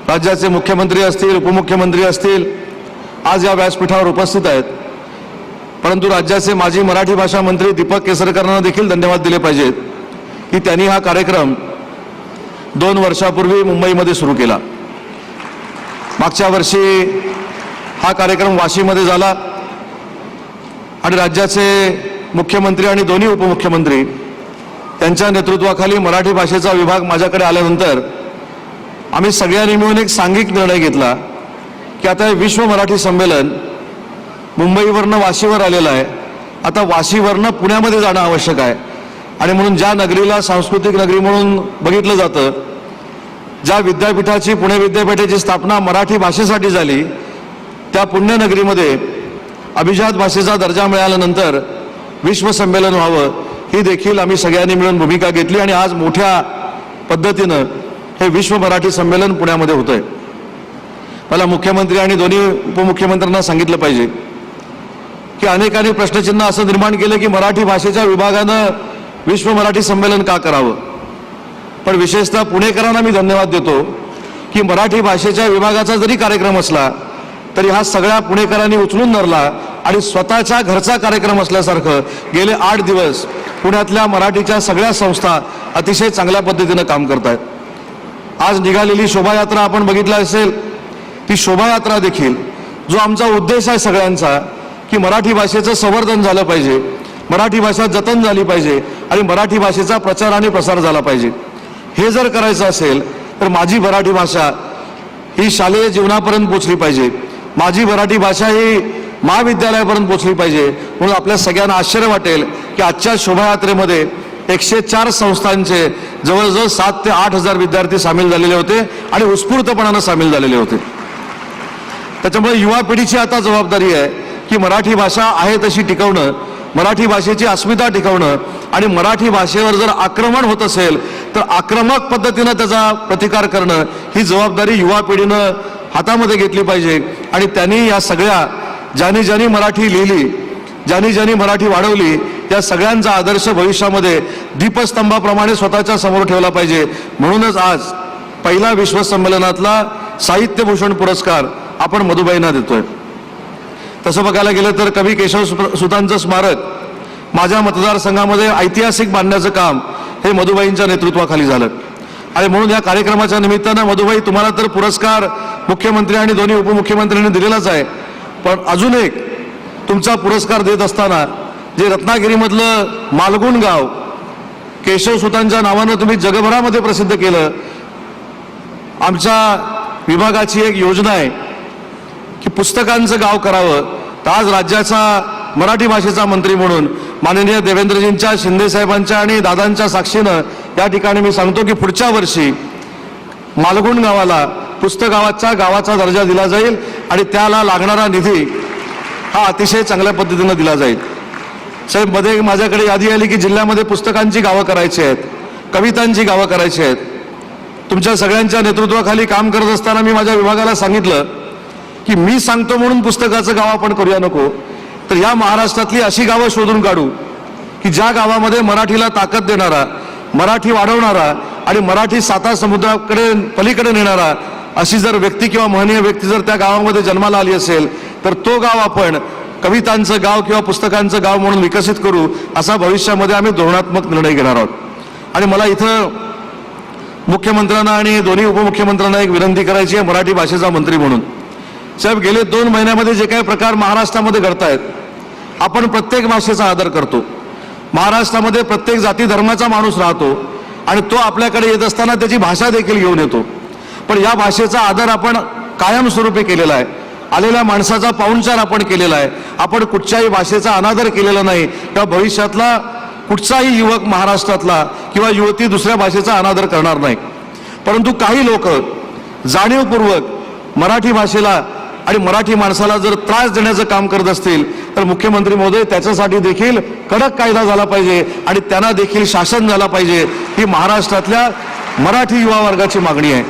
राज्याचे मुख्यमंत्री असतील, उपमुख्यमंत्री असतील, आज या व्यासपीठावर उपस्थित आहेत, परंतु राज्याचे माजी मराठी भाषा मंत्री दीपक केसरकरांना देखील धन्यवाद दिले पाहिजेत की त्यांनी हा कार्यक्रम 2 वर्षापूर्वी मुंबईमध्ये सुरू केला. मागच्या वर्षी हा कार्यक्रम वाशीमध्ये झाला आणि राज्याचे मुख्यमंत्री आणि दोन्ही उपमुख्यमंत्री त्यांच्या नेतृत्वाखाली मराठी भाषेचा विभाग माझ्याकडे आल्यानंतर आम्ही सगळ्यांनी मिळून एक सांघिक निर्णय घेतला की आता हे विश्व मराठी संमेलन मुंबईवरनं वाशीवर आलेलं आहे, आता वाशीवरनं पुण्यामध्ये जाणं आवश्यक आहे आणि म्हणून ज्या नगरीला सांस्कृतिक नगरी म्हणून बघितलं जातं ज्या विद्यापीठाची, पुणे विद्यापीठाची स्थापना मराठी भाषेसाठी झाली, त्या पुण्यनगरीमध्ये अभिजात भाषेचा दर्जा मिळाल्यानंतर विश्व संमेलन व्हावं ही देखील आम्ही सगळ्यांनी मिळून भूमिका घेतली आणि आज मोठ्या पद्धतीनं हे विश्व मराठी संमेलन पुण्यामध्ये होतंय. मला मुख्यमंत्री आणि दोन्ही उपमुख्यमंत्र्यांना सांगितलं पाहिजे की अनेकांनी प्रश्नचिन्ह असं निर्माण केलं की मराठी भाषेच्या विभागानं विश्व मराठी संमेलन का करावं. पण विशेषतः पुणेकरांना मी धन्यवाद देतो की मराठी भाषेच्या विभागाचा जरी कार्यक्रम असला तरी हा सगळ्या पुणेकरांनी उचलून धरला आणि स्वतःच्या घरचा कार्यक्रम असल्यासारखं गेले 8 दिवस पुण्यातल्या मराठीच्या सगळ्या संस्था अतिशय चांगल्या पद्धतीनं काम करत आहेत. आज निघालेली शोभायात्रा आपण बघितला असेल, ती शोभायात्रा देखील जो आमचा उद्देश आहे सगळ्यांचा की मराठी भाषेचं संवर्धन झालं पाहिजे, मराठी भाषा जतन झाली पाहिजे आणि मराठी भाषेचा प्रचार आणि प्रसार झाला पाहिजे. हे जर करायचं असेल तर माझी मराठी भाषा ही शालेय जीवनापर्यंत पोचली पाहिजे, माझी मराठी भाषा ही महाविद्यालयापर्यंत पोचली पाहिजे. म्हणून आपल्या सगळ्यांना आश्चर्य वाटेल की आजच्या शोभायात्रेमध्ये 104 संस्थांचे जवळजवळ 7 ते 8 हजार विद्यार्थी सामील झालेले होते आणि उत्स्फूर्तपणानं सामील झालेले होते. त्याच्यामुळे युवा पिढीची आता जबाबदारी आहे की मराठी भाषा आहे तशी टिकवणं, मराठी भाषेची अस्मिता टिकवणं आणि मराठी भाषेवर जर आक्रमण होत असेल तर आक्रमक पद्धतीनं त्याचा प्रतिकार करणं ही जबाबदारी युवा पिढीनं हातामध्ये घेतली पाहिजे. आणि त्यांनी या सगळ्या ज्यांनी ज्यांनी मराठी लिहिली, ज्यांनी ज्यांनी मराठी वाढवली, त्या सगळ्यांचा आदर्श भविष्यामध्ये दीपस्तंभाप्रमाणे स्वतःच्या समोर ठेवला पाहिजे. म्हणूनच आज पहिला विश्व संमेलनातला साहित्यभूषण पुरस्कार आपण मधुबाईंना देतोय. तसं बघायला गेलं तर कवी केशवसुतांचं स्मारक माझ्या मतदारसंघामध्ये ऐतिहासिक बांधण्याचं काम हे मधुबाईंच्या नेतृत्वाखाली झालं. आणि म्हणून या कार्यक्रमाच्या निमित्तानं मधुबाई, तुम्हाला तर पुरस्कार मुख्यमंत्री आणि दोन्ही उपमुख्यमंत्र्यांनी दिलेलाच आहे, पण अजून एक तुमचा पुरस्कार देत असताना जे रत्नागिरीमधलं मालगुण गाव केशवसुतांच्या नावानं तुम्ही जगभरामध्ये प्रसिद्ध केलं, आमच्या विभागाची एक योजना आहे की पुस्तकांचं गाव करावं. तर आज राज्याचा मराठी भाषेचा मंत्री म्हणून माननीय देवेंद्रजींच्या, शिंदे साहेबांच्या आणि दादांच्या साक्षीनं या ठिकाणी मी सांगतो की पुढच्या वर्षी मालगुण गावाला पुस्तकावाच्या गावाचा दर्जा दिला जाईल आणि त्याला लागणारा निधी हा अतिशय चांगल्या पद्धतीनं दिला जाईल. साहेब, मध्ये माझ्याकडे यादी आली की जिल्ह्यामध्ये पुस्तकांची गावं करायची आहेत, कवितांची गावं करायची आहेत. तुमच्या सगळ्यांच्या नेतृत्वाखाली काम करत असताना मी माझ्या विभागाला सांगितलं की मी सांगतो म्हणून पुस्तकाचं गाव आपण करूया नको, तर या महाराष्ट्रातली अशी गावं शोधून काढू की ज्या गावामध्ये मराठीला ताकद देणारा, मराठी वाढवणारा आणि मराठी साता समुद्राकडे पलीकडे नेणारा अशी जर व्यक्ती किंवा महनीय व्यक्ती जर त्या गावामध्ये जन्माला आली असेल तर तो गाव आपण कवितांचं गाव किंवा पुस्तकांचं गाव म्हणून विकसित करू, असा भविष्यामध्ये आम्ही धोरणात्मक निर्णय घेणार आहोत. आणि मला इथं मुख्यमंत्र्यांना आणि दोन्ही उपमुख्यमंत्र्यांना एक विनंती करायची आहे मराठी भाषेचा मंत्री म्हणून. साहेब, गेले 2 महिन्यामध्ये जे काही प्रकार महाराष्ट्रामध्ये घडतायत, आपण प्रत्येक भाषेचा आदर करतो, महाराष्ट्रामध्ये प्रत्येक जाती धर्माचा माणूस राहतो आणि तो आपल्याकडे येत असताना त्याची भाषा देखील घेऊन येतो. पण या भाषेचा आदर आपण कायमस्वरूपी केलेला आहे, आलेल्या माणसाचा पाहुणचार आपण केलेला आहे. आपण कुठच्याही भाषेचा अनादर केलेला नाही किंवा भविष्यातला कुठचाही युवक महाराष्ट्रातला किंवा युवती दुसऱ्या भाषेचा अनादर करणार नाही. परंतु काही लोक जाणीवपूर्वक मराठी भाषेला आणि मराठी माणसाला जर त्रास देण्याचं काम करत असतील तर मुख्यमंत्री महोदय, त्याच्यासाठी देखील कडक कायदा झाला पाहिजे आणि त्यांना देखील शासन झाला पाहिजे, ही महाराष्ट्रातल्या मराठी युवा वर्गाची मागणी आहे.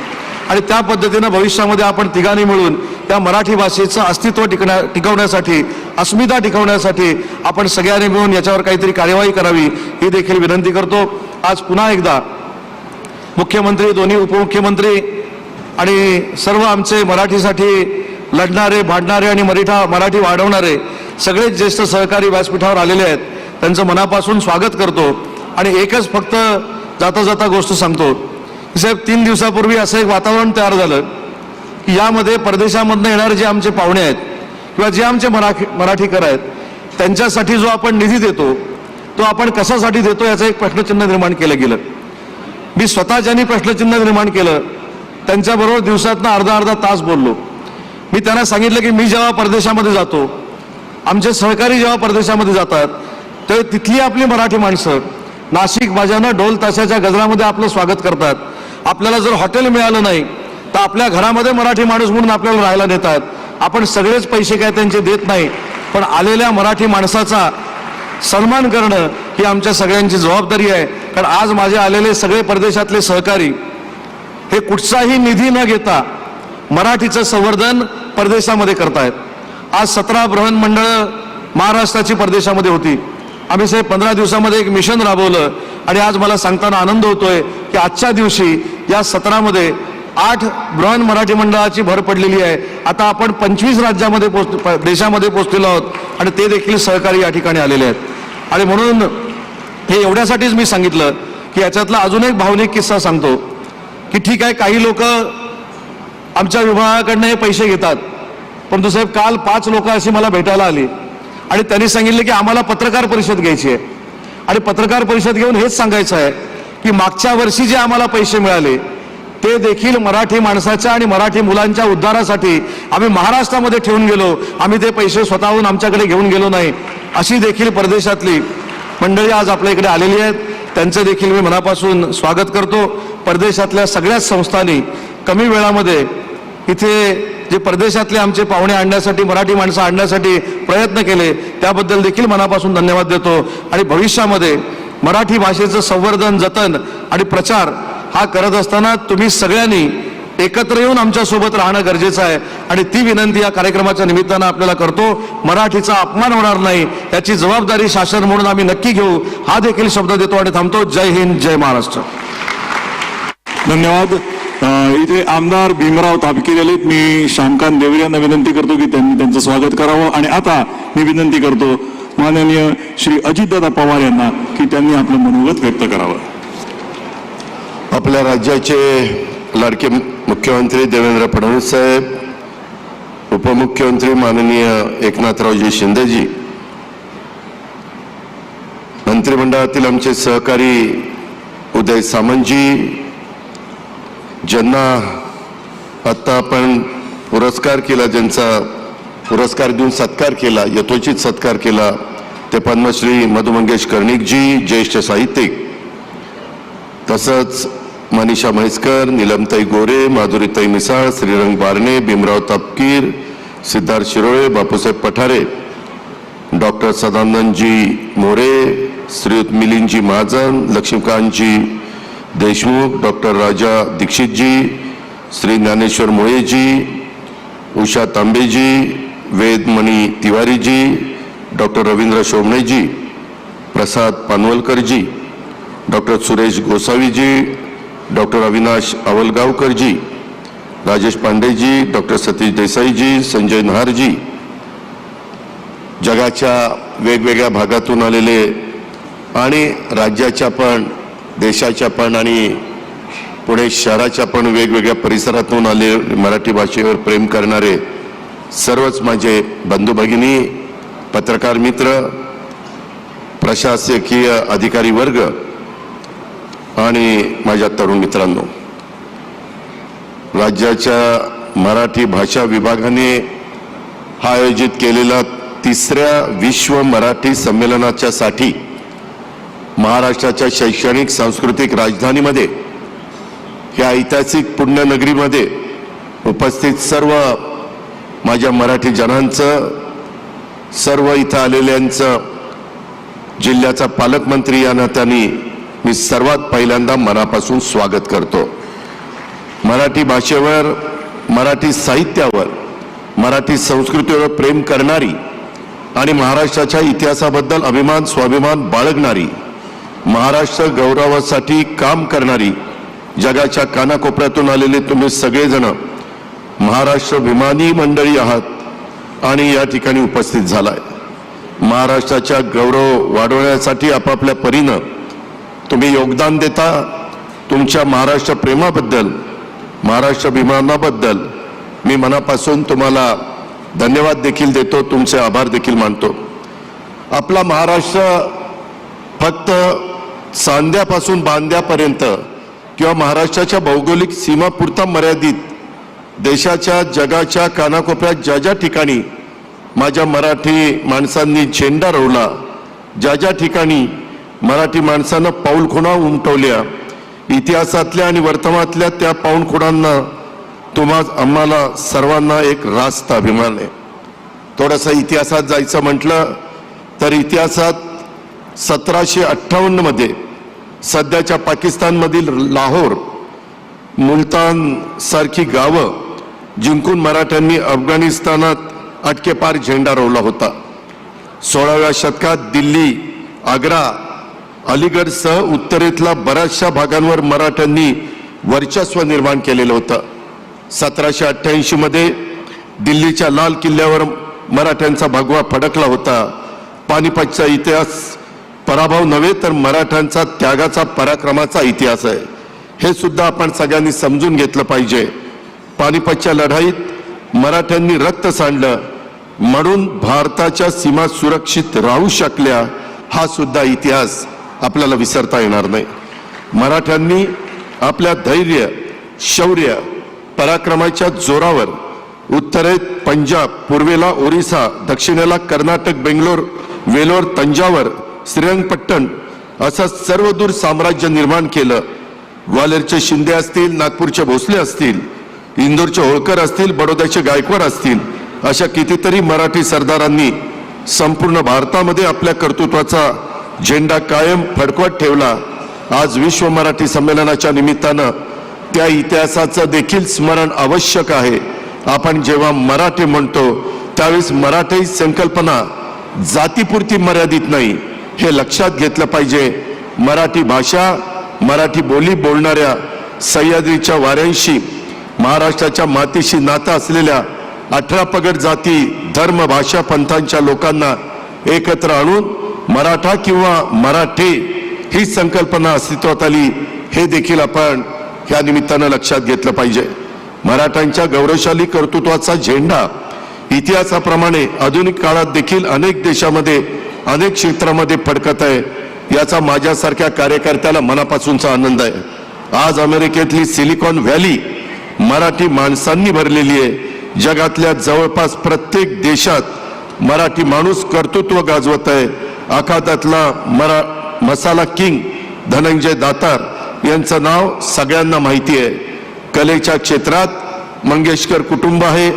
आणि त्या पद्धतीनं भविष्यामध्ये आपण तिघांनी मिळून त्या मराठी भाषेचं अस्तित्व टिकवण्यासाठी, अस्मिता टिकवण्यासाठी आपण सगळ्यांनी मिळून याच्यावर काहीतरी कार्यवाही करावी ही देखील विनंती करतो. आज पुन्हा एकदा मुख्यमंत्री, दोन्ही उपमुख्यमंत्री आणि सर्व आमचे मराठीसाठी लढणारे, भांडणारे आणि मराठी वाढवणारे सगळेच ज्येष्ठ सहकारी व्यासपीठावर आलेले आहेत, त्यांचं मनापासून स्वागत करतो. आणि एकच फक्त जाता जाता गोष्ट सांगतो. साहेब, 3 दिवसापूर्वी असं एक वातावरण तयार झालं की यामध्ये परदेशामधनं येणारे जे आमचे पाहुणे आहेत किंवा जे आमचे मराठीकर आहेत त्यांच्यासाठी जो आपण निधी देतो तो आपण कशासाठी देतो याचं एक प्रश्नचिन्ह निर्माण केलं गेलं. मी स्वतः ज्यांनी प्रश्नचिन्ह निर्माण केलं त्यांच्याबरोबर दिवसातनं अर्धा तास बोललो. मी त्यांना सांगितलं की मी जेव्हा परदेशामध्ये जातो, आमचे सहकारी जेव्हा परदेशामध्ये जातात तेव्हा तिथली आपली मराठी माणसं नाशिक बाजानं ढोल ताशाच्या गजरामध्ये आपलं स्वागत करतात. आपल्याला जर हॉटेल मिळालं नाही तर आपल्या घरामध्ये मराठी माणूस म्हणून आपल्याला राहायला देतात. आपण सगळेच पैसे काय त्यांचे देत नाही, पण आलेल्या मराठी माणसाचा सन्मान करणं ही आमच्या सगळ्यांची जबाबदारी आहे. कारण आज माझे आलेले सगळे परदेशातले सहकारी हे कुठचाही निधी न घेता मराठीचं संवर्धन परदेशामध्ये करतायत. आज 17 बृहन मंडळं महाराष्ट्राची परदेशामध्ये होती. आम्ही साहेब 15 दिवसामध्ये एक मिशन राबवलं आणि आज मला सांगताना आनंद होतोय की आजच्या दिवशी या 17मध्ये 8 बृहन मराठी मंडळाची भर पडलेली आहे. आता आपण 25 राज्यामध्ये देशामध्ये पोहोचलेलो आहोत आणि ते देखील सहकारी या ठिकाणी आलेले आहेत. आणि म्हणून हे एवढ्यासाठीच मी सांगितलं की याच्यातला अजून एक भावनिक किस्सा सांगतो की ठीक आहे, काही लोक आमच्या विभागाकडनं हे पैसे घेतात, पण साहेब काल 5 लोक अशी मला भेटायला आली आणि त्यांनी सांगितले की आम्हाला पत्रकार परिषद घ्यायची आहे आणि पत्रकार परिषद घेऊन हेच सांगायचं आहे की मागच्या वर्षी जे आम्हाला पैसे मिळाले ते देखील मराठी माणसाच्या आणि मराठी मुलांच्या उद्धारासाठी आम्ही महाराष्ट्रामध्ये ठेवून गेलो. आम्ही ते पैसे स्वतःहून आमच्याकडे घेऊन गेलो नाही. अशी देखील परदेशातली मंडळी आज आपल्या इकडे आलेली आहेत. त्यांचं देखील मी मनापासून स्वागत करतो. परदेशातल्या सगळ्याच संस्थांनी कमी वेळामध्ये इथे जे परदेशातले आमचे पाहुणे आणण्यासाठी, मराठी माणसं आणण्यासाठी प्रयत्न केले त्याबद्दल देखील मनापासून धन्यवाद देतो. आणि भविष्यामध्ये मराठी भाषेचं संवर्धन, जतन आणि प्रचार हा करत असताना तुम्ही सगळ्यांनी एकत्र येऊन आमच्यासोबत राहणं गरजेचं आहे आणि ती विनंती या कार्यक्रमाच्या निमित्तानं आपल्याला करतो. मराठीचा अपमान होणार नाही याची जबाबदारी शासन म्हणून आम्ही नक्की घेऊ हा देखील शब्द देतो आणि थांबतो. जय हिंद, जय महाराष्ट्र. धन्यवाद. इथे आमदार भीमराव तापकीर आलेत. मी श्यामकांत देवरे यांना विनंती करतो की त्यांनी त्यांचं स्वागत करावं. आणि आता मी विनंती करतो माननीय श्री अजितदादा पवार यांना की त्यांनी आपलं मनोगत व्यक्त करावं. आपल्या राज्याचे लाडके मुख्यमंत्री देवेंद्र फडणवीस साहेब, उपमुख्यमंत्री माननीय एकनाथरावजी शिंदेजी, मंत्रिमंडळातील आमचे सहकारी उदय सामंतजी, ज्यांना आत्ता आपण पुरस्कार केला, ज्यांचा पुरस्कार देऊन सत्कार केला, यथोचित सत्कार केला, ते पद्मश्री मधु मंगेश कर्णिकजी, ज्येष्ठ साहित्यिक, तसंच मनीषा म्हैसकर, नीलमताई गोरे, माधुरीताई Misal, Shrirang Barne, Bhimrao Tapkir, Siddharth Shirole, Bapusaheb Pathare, doctor Sadanandji More, Shriyut Milindji Mahajan, Laxmikantji Deshmukh, doctor Raja Dixitji, Shri Dnyaneshwar Muleji, Usha Tambeji, Vedmani Tiwariji, doctor Ravindra Shobhneji, Prasad Panvalkarji, doctor Suresh Gosaviji, doctor Avinash Awalgaonkarji, Rajesh Pandeji, doctor Satish Desaiji, Sanjay Naharji, जगाच्या वेगवेगळ्या भागातून आलेले आणि राज्याच्या पण, देशाच्या पण आणि पुणे शहराच्या पण वेगवेगळ्या परिसरातून आले मराठी भाषेवर प्रेम करणारे सर्वच माझे बंधू भगिनी, पत्रकार मित्र, प्रशासकीय अधिकारी वर्ग आणि माझ्या तरुण मित्रांनो, राज्याच्या मराठी भाषा विभागाने हा आयोजित केलेला 3ऱ्या विश्व मराठी संमेलनाच्या साठी महाराष्ट्राच्या शैक्षणिक सांस्कृतिक राजधानीमध्ये, या ऐतिहासिक पुण्यनगरीमध्ये उपस्थित सर्व माझ्या मराठी जनांचं, सर्व इथं आलेल्यांचं, जिल्ह्याचा पालकमंत्री या नात्याने मी सर्वात पहिल्यांदा मनापासून स्वागत करतो. मराठी भाषेवर, मराठी साहित्यावर, मराठी संस्कृतीवर प्रेम करणारी आणि महाराष्ट्राच्या इतिहासाबद्दल अभिमान, स्वाभिमान बाळगणारी, महाराष्ट्र गौरवासाठी काम करणारी, जगाच्या कानाकोपऱ्यातून आलेले तुम्ही सगळेजण महाराष्ट्राभिमानी मंडळी आहात आणि या ठिकाणी उपस्थित झालाय. महाराष्ट्राच्या गौरव वाढवण्यासाठी आपापल्या परीनं तुम्ही योगदान देता. तुमच्या महाराष्ट्र प्रेमाबद्दल, महाराष्ट्राभिमानाबद्दल मी मनापासून तुम्हाला धन्यवाद देखील देतो, तुमचे आभार देखील मानतो. आपला महाराष्ट्र फक्त सांध्यापासून बांध्यापर्यंत किंवा महाराष्ट्राच्या भौगोलिक सीमापुरता मर्यादित, देशाच्या, जगाच्या कानाकोपऱ्यात ज्या ज्या ठिकाणी माझ्या मराठी माणसांनी झेंडा रोवला, ज्या ज्या ठिकाणी मराठी माणसानं पाऊलखुणा उमटवल्या, इतिहासातल्या आणि वर्तमानातल्या त्या पाऊणखुणांना आम्हाला सर्वांना एक रास्त अभिमान आहे. थोडासा इतिहासात जायचं म्हटलं तर इतिहासात 1758 मध्ये सध्याच्या पाकिस्तानमधील लाहोर, मुलतान सारखी गावं जिंकून मराठ्यांनी अफगाणिस्तानात अटकेपार झेंडा रोवला होता. 16व्या शतकात दिल्ली, आग्रा, अलीगडसह उत्तरेतल्या बऱ्याचशा भागांवर मराठ्यांनी वर्चस्व निर्माण केलेलं होतं. 1788 मध्ये दिल्लीच्या लाल किल्ल्यावर मराठ्यांचा भगवा फडकला होता. पानिपतचा इतिहास पराभव नव्हे तर मराठ्यांचा त्यागाचा, पराक्रमाचा इतिहास आहे. हे सुद्धा आपण सगळ्यांनी समजून घेतलं पाहिजे. पानिपतच्या लढाईत मराठ्यांनी रक्त सांडलं म्हणून भारताच्या सीमा सुरक्षित राहू शकल्या, हा सुद्धा इतिहास आपल्याला विसरता येणार नाही. मराठ्यांनी आपल्या धैर्य, शौर्य, पराक्रमाच्या जोरावर उत्तरेत पंजाब, पूर्वेला ओरिसा, दक्षिणेला कर्नाटक, बेंगलोर, वेलोर, तंजावर, श्रीरंगपट्टण असं सर्वदूर साम्राज्य निर्माण केलं. ग्वाल्हेरचे शिंदे असतील, नागपूरचे भोसले असतील, इंदोरचे होळकर असतील, बडोद्याचे गायकवाड असतील, अशा कितीतरी मराठी सरदारांनी संपूर्ण भारतामध्ये आपल्या कर्तृत्वाचा झेंडा कायम फडकवत ठेवला. आज विश्व मराठी संमेलनाच्या निमित्तानं त्या इतिहासाचं देखील स्मरण आवश्यक आहे. आपण जेव्हा मराठी म्हणतो त्यावेळेस मराठी संकल्पना जातीपुरती मर्यादित नाही, हे लक्षात घेतलं पाहिजे. मराठी भाषा, मराठी बोली बोलणाऱ्या, सह्याद्रीच्या वाऱ्यांशी, महाराष्ट्राच्या मातीशी नातं असलेल्या 18 पगड जाती, धर्म, भाषा, पंथांच्या लोकांना एकत्र आणून मराठा किंवा मराठे ही संकल्पना अस्तित्वात आली, हे देखील आपण या निमित्तानं लक्षात घेतलं पाहिजे. मराठ्यांच्या गौरवशाली कर्तृत्वाचा झेंडा इतिहासाप्रमाणे आधुनिक काळात देखील अनेक देशामध्ये, अनेक क्षेत्रामध्ये फडकत आहे. याचा माझ्यासारख्या कार्यकर्त्याला मनापासूनचा आनंद आहे. आज अमेरिकेतली सिलिकॉन व्हॅली मराठी माणसांनी भरलेली आहे. जगातल्या जवळपास प्रत्येक देशात मराठी माणूस कर्तृत्व गाजवत आहे. आखातातला मसाला किंग धनंजय दातार यांचं नाव सगळ्यांना माहिती आहे. कलेच्या क्षेत्रात मंगेशकर कुटुंब आहे.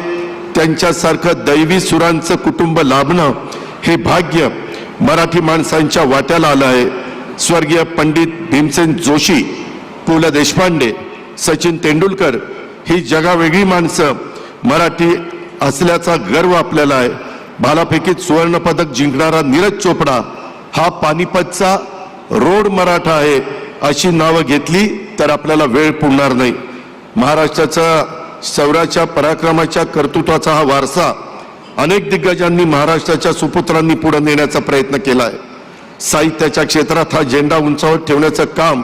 त्यांच्यासारखं दैवी सुरांचं कुटुंब लाभणं हे भाग्य मराठी माणसांच्या वाट्याला आलं आहे. स्वर्गीय पंडित भीमसेन जोशी, पु ल देशपांडे, सचिन तेंडुलकर ही जगावेगळी माणसं मराठी असल्याचा गर्व आपल्याला आहे. भालाफेकीत सुवर्णपदक जिंकणारा नीरज चोपडा हा पानिपतचा रोड मराठा आहे. अशी नावं घेतली तर आपल्याला वेळ पुरणार नाही. महाराष्ट्राचा शौर्याच्या, पराक्रमाच्या, कर्तृत्वाचा हा वारसा अनेक दिग्गजांनी, महाराष्ट्राच्या सुपुत्रांनी पुढे नेण्याचा प्रयत्न केला आहे. साहित्याच्या क्षेत्रात हा झेंडा उंचावर ठेवण्याचं काम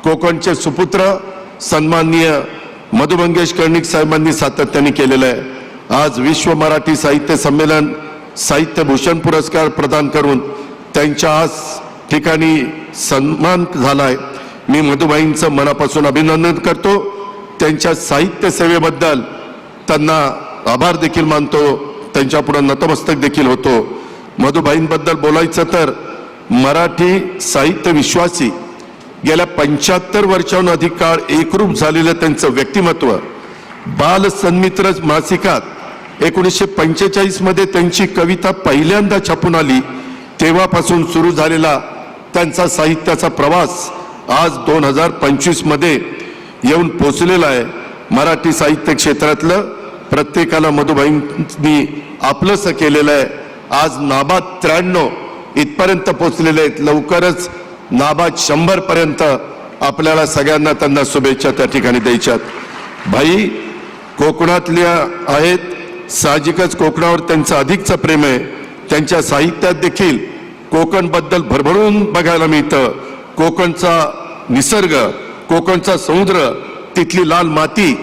कोकणचे सुपुत्र सन्माननीय मधु मंगेश कर्णिक साहेबांनी सातत्याने केलेलं आहे. आज विश्व मराठी साहित्य संमेलन साहित्य भूषण पुरस्कार प्रदान करून त्यांच्या आज ठिकाणी सन्मान झालाय. मी मधुबाईंचं मनापासून अभिनंदन करतो. त्यांच्या साहित्य सेवेबद्दल त्यांना आभार देखील मानतो. त्यांच्यापुढे नतमस्तक देखील होतो. मधुबाईंबद्दल बोलायचं तर मराठी साहित्य विश्वासी गेल्या 75 वर्षांहून अधिक काळ एकरूप झालेलं त्यांचं व्यक्तिमत्व बाल सन्मित्र मासिकात 1945 मध्ये त्यांची कविता पहिल्यांदा छापून आली. तेव्हापासून सुरू झालेला त्यांचा साहित्याचा प्रवास आज 2025 मध्ये येऊन पोचलेला आहे. मराठी साहित्य क्षेत्रातलं प्रत्येकाला मधुबाईंनी आपलंसं केलेलं आहे. आज नाबाद 93 इथपर्यंत पोचलेले आहेत. लवकरच नाबाद 100 पर्यंत आपल्याला सगळ्यांना त्यांना शुभेच्छा त्या ठिकाणी द्यायच्यात. भाई कोकणातल्या आहेत, साहजिकच कोकणावर त्यांचं अधिकचं प्रेम आहे. त्यांच्या साहित्यात देखील कोकणबद्दल भरभरून बघायला मिळतं. कोकणचा निसर्ग, कोकणचा समुद्र, तिथली लाल माती,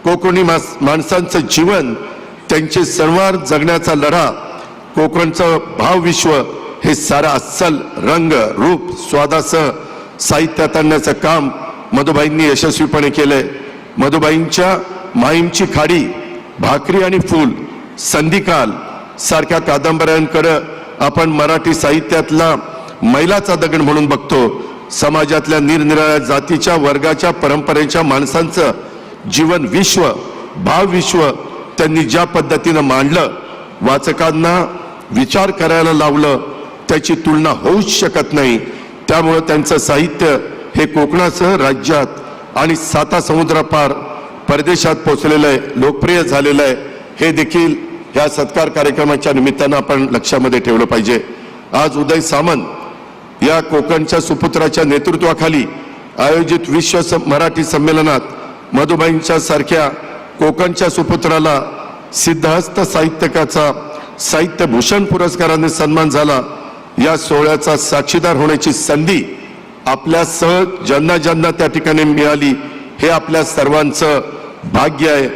कोकणी माणसांचं जीवन, त्यांचे सणवार जगण्याचा लढा, कोकणचं भावविश्व हे सारा अस्सल रंग रूप स्वादासह साहित्यात आणण्याचं काम मधुबाईंनी यशस्वीपणे केलंय. मधुबाईंच्या माईमची खाडी, भाकरी आणि फूल, संधिकाल सारख्या कादंबऱ्यांकडे आपण मराठी साहित्यातला मैलाचा दगड म्हणून बघतो. समाजातल्या निरनिराळ्या जातीच्या वर्गाच्या परंपरेच्या माणसांचं जीवन विश्व भावविश्व त्यांनी ज्या पद्धतीनं मांडलं, वाचकांना विचार करायला लावलं, त्याची तुलना होऊच शकत नाही. त्यामुळं त्यांचं साहित्य हे कोकणासह राज्यात आणि 7 समुद्रापार परदेशात पोचलेलं आहे, लोकप्रिय झालेलं आहे. हे देखील ह्या सत्कार कार्यक्रमाच्या निमित्तानं आपण लक्षामध्ये ठेवलं पाहिजे. आज उदय सामंत या कोकणच्या सुपुत्राच्या नेतृत्वाखाली आयोजित मराठी संमेलनात मधुबाईंच्या सारख्या कोकणच्या सुपुत्राला सिद्धहस्त साहित्यकाचा साहित्यभूषण पुरस्काराने सन्मान झाला. या सोहळ्याचा साक्षीदार होण्याची संधी आपल्यासह ज्यांना ज्यांना त्या ठिकाणी मिळाली हे आपल्या सर्वांचं भाग्य आहे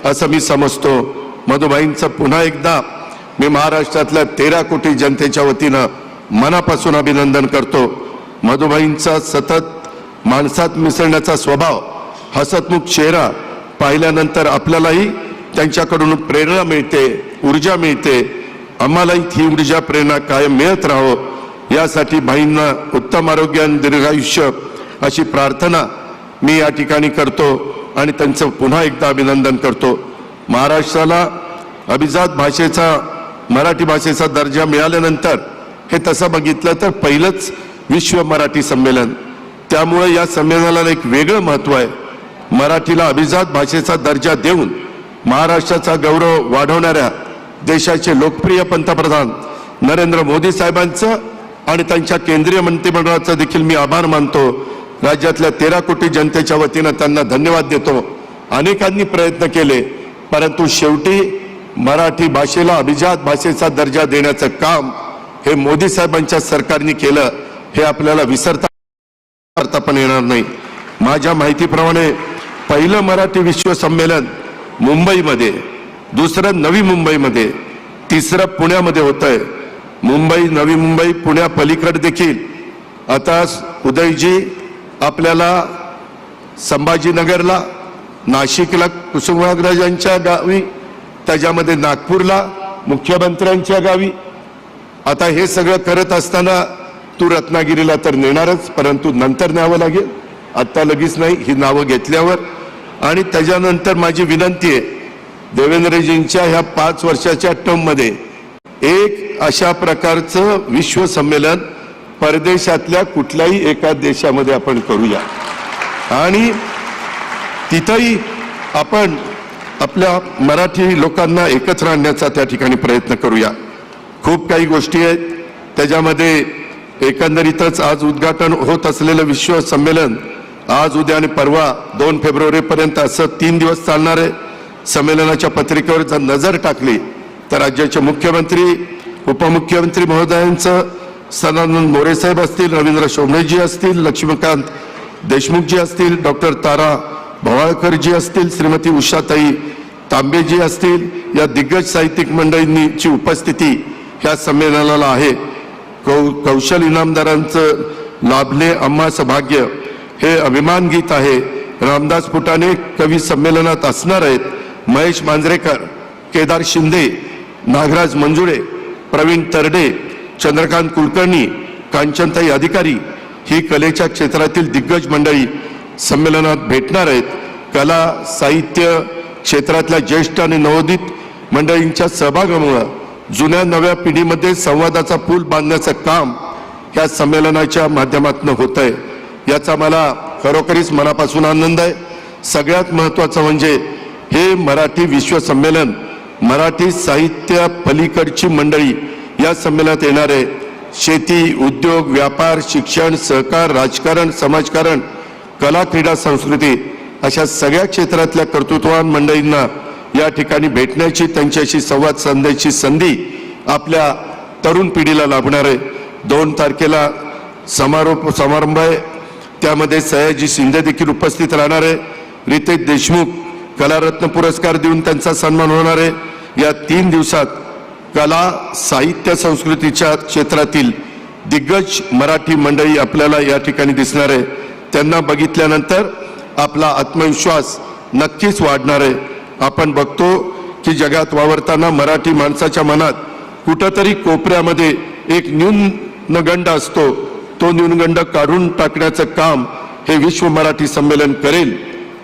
असं मी समजतो. मधुबाईंचं पुन्हा एकदा मी महाराष्ट्रातल्या 13 कोटी जनतेच्या वतीनं मनापासून अभिनंदन करतो. मधुबाईंचा सतत माणसात मिसळण्याचा स्वभाव, हसतमुख चेहरा पाहिल्यानंतर आपल्यालाही त्यांच्याकडून प्रेरणा मिळते, ऊर्जा मिळते. आम्हालाही ही ऊर्जा प्रेरणा कायम मिळत राहो यासाठी भाईंना उत्तम आरोग्य आणि दीर्घायुष्य अशी प्रार्थना मी या ठिकाणी करतो आणि त्यांचं पुन्हा एकदा अभिनंदन करतो. महाराष्ट्राला अभिजात भाषेचा मराठी भाषेचा दर्जा मिळाल्यानंतर हे तसं बघितलं तर पहिलंच विश्व मराठी संमेलन. त्यामुळे या संमेलनाला एक वेगळं महत्त्व आहे. मराठीला अभिजात भाषेचा दर्जा देऊन महाराष्ट्राचा गौरव वाढवणाऱ्या देशाचे लोकप्रिय पंतप्रधान नरेंद्र मोदी साहेबांचं आणि त्यांच्या केंद्रीय मंत्रिमंडळाचं देखील मी आभार मानतो. राज्यातल्या 13 कोटी जनतेच्या वतीनं त्यांना धन्यवाद देतो. अनेकांनी प्रयत्न केले, परंतु शेवटी मराठी भाषेला अभिजात भाषेचा दर्जा देण्याचं काम हे मोदी साहेबांच्या सरकारने केलं. हे आपल्याला विसरता पण येणार नाही. माझ्या माहितीप्रमाणे पहिलं मराठी विश्व संमेलन मुंबईमध्ये, दुसरं नवी मुंबईमध्ये, तिसरं पुण्यामध्ये होतंय. मुंबई, नवी मुंबई, पुण्या पलीकडे देखील आता उदयजी आपल्याला संभाजीनगरला, नाशिकला कुसुमाग्रजांच्या गावी, त्याच्यामध्ये नागपूरला मुख्यमंत्र्यांच्या गावी. आता हे सगळं करत असताना तू रत्नागिरीला तर नेणारच, परंतु नंतर न्यावं लागेल, आत्ता लगेच नाही. ही नावं घेतल्यावर आणि त्याच्यानंतर माझी विनंती आहे, देवेंद्रजींच्या ह्या 5 वर्षाच्या टर्ममध्ये एक अशा प्रकारचं विश्व संमेलन परदेशातल्या कुठल्याही एका देशामध्ये आपण करूया आणि तिथंही आपण आपल्या मराठी लोकांना एकत्र आणण्याचा त्या ठिकाणी प्रयत्न करूया. खूप काही गोष्टी आहेत त्याच्यामध्ये. एकंदरीतच आज उद्घाटन होत असलेलं विश्व संमेलन आज, उद्या आणि परवा 2 फेब्रुवारीपर्यंत असं 3 दिवस चालणार आहे. संमेलनाच्या पत्रिकेवर जर नजर टाकली तर राज्याचे मुख्यमंत्री, उपमुख्यमंत्री महोदयांचं सदानंद मोरे साहेब असतील, रवींद्र शोभणेजी असतील, लक्ष्मीकांत देशमुखजी असतील, डॉक्टर तारा भवाळकरजी असतील, श्रीमती उषाताई तांबेजी असतील, या दिग्गज साहित्यिक मंडळींची उपस्थिती ह्या संमेलनाला आहे. कौशल इनामदारांचं लाभले आम्हाचं भाग्य हे अभिमान गीत आहे. रामदास फुटाणे कवी संमेलनात असणार आहेत. महेश मांजरेकर, केदार शिंदे, नागराज मंजुळे, प्रवीण तरडे, चंद्रकांत कुलकर्णी, कांचनताई अधिकारी ही कलेच्या क्षेत्रातील दिग्गज मंडळी संमेलनात भेटणार आहेत. कला साहित्य क्षेत्रातल्या ज्येष्ठ आणि नवोदित मंडळींच्या सहभागामुळं जुन्या नव्या पिढीमध्ये संवादाचा पूल बांधण्याचं काम या संमेलनाच्या माध्यमातून होत आहे. याचा मला खरोखरीच मनापासून आनंद आहे. सगळ्यात महत्त्वाचं म्हणजे हे मराठी विश्व संमेलन मराठी साहित्य पलीकडची मंडळी या संमेलनात येणार आहे. शेती, उद्योग, व्यापार, शिक्षण, सहकार, राजकारण, समाजकारण, कला, क्रीडा, संस्कृती अशा सगळ्या क्षेत्रातल्या कर्तृत्ववान मंडळींना या ठिकाणी भेटण्याची, त्यांच्याशी संवाद साधण्याची संधी आपल्या तरुण पिढीला लाभणार आहे. 2 तारखेला समारंभ आहे. त्यामध्ये सयाजी शिंदे देखील उपस्थित राहणार आहे. रितेश देशमुख कलारत्न पुरस्कार देऊन त्यांचा सन्मान होणार आहे. या 3 दिवसात कला, साहित्य, संस्कृतीच्या क्षेत्रातील दिग्गज मराठी मंडळी आपल्याला या ठिकाणी दिसणार आहे. त्यांना बघितल्यानंतर आपला आत्मविश्वास नक्कीच वाढणार आहे. आपण बघतो की जगात वावरताना मराठी माणसाच्या मनात कुठंतरी कोपऱ्यामध्ये एक न्यूनगंड असतो. तो न्यूनगंड काढून टाकण्याचं काम हे विश्व मराठी संमेलन करेल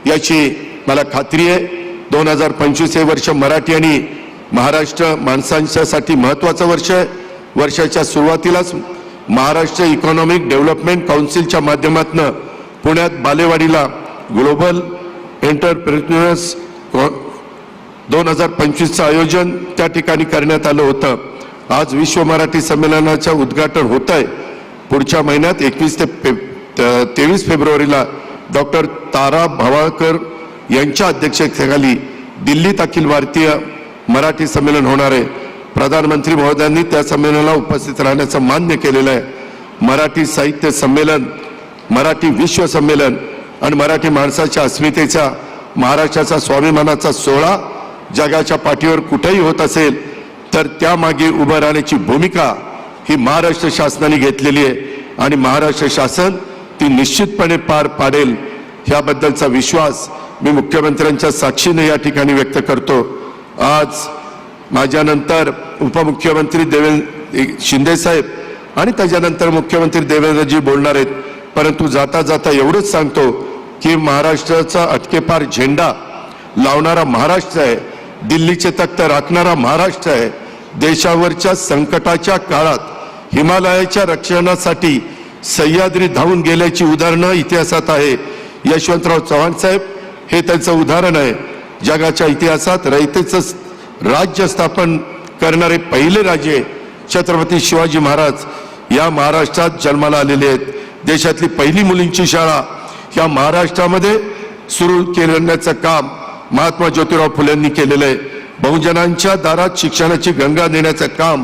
याची मला खात्री आहे. 2025 हे वर्ष मराठी आणि महाराष्ट्र माणसांच्यासाठी महत्त्वाचं वर्ष आहे. वर्षाच्या सुरुवातीलाच महाराष्ट्र इकॉनॉमिक डेव्हलपमेंट काउन्सिलच्या माध्यमातून पुण्यात बालेवाडीला ग्लोबल एंटरप्रेन्युअर्स 2025चं आयोजन त्या ठिकाणी करण्यात आलं होतं. आज विश्व मराठी संमेलनाचं उद्घाटन होत आहे. पुढच्या महिन्यात 21 ते 23 फेब्रुवारीला डॉक्टर तारा भवाळकर यांच्या अध्यक्षतेखाली दिल्लीत अखिल भारतीय मराठी संमेलन होणार आहे. प्रधानमंत्री महोदयांनी त्या संमेलनाला उपस्थित राहण्याचं मान्य केलेलं आहे. मराठी साहित्य संमेलन, मराठी विश्व संमेलन आणि मराठी माणसाच्या अस्मितेचा, महाराष्ट्राचा स्वाभिमानाचा सोहळा जगाच्या पाठीवर कुठेही होत असेल तर त्यामागे उभं राहण्याची भूमिका ही महाराष्ट्र शासनाने घेतलेली आहे आणि महाराष्ट्र शासन ती निश्चितपणे पार पाडेल ह्याबद्दलचा विश्वास मी मुख्यमंत्र्यांच्या साक्षीने या ठिकाणी व्यक्त करतो. आज माझ्यानंतर उपमुख्यमंत्री देवेंद्र शिंदे साहेब आणि त्याच्यानंतर मुख्यमंत्री देवेंद्रजी बोलणार आहेत. परंतु जाता जाता एवढंच सांगतो की महाराष्ट्राचा अटकेपार झेंडा लावणारा महाराष्ट्र आहे, दिल्लीचे तख्त राखणारा महाराष्ट्र आहे. देशावरच्या संकटाच्या काळात हिमालयाच्या रक्षणासाठी सह्याद्री धावून गेल्याची उदाहरणं इतिहासात आहे. यशवंतराव चव्हाण साहेब हे त्यांचं उदाहरण आहे. जगाच्या इतिहासात रयतेचं राज्य स्थापन करणारे पहिले राजे छत्रपती शिवाजी महाराज या महाराष्ट्रात जन्माला आलेले आहेत. देशातली पहिली मुलींची शाळा या महाराष्ट्रामध्ये सुरू करण्याचं काम महात्मा ज्योतिराव फुलेंनी केलेलं आहे. बहुजनांच्या दारात शिक्षणाची गंगा नेण्याचं काम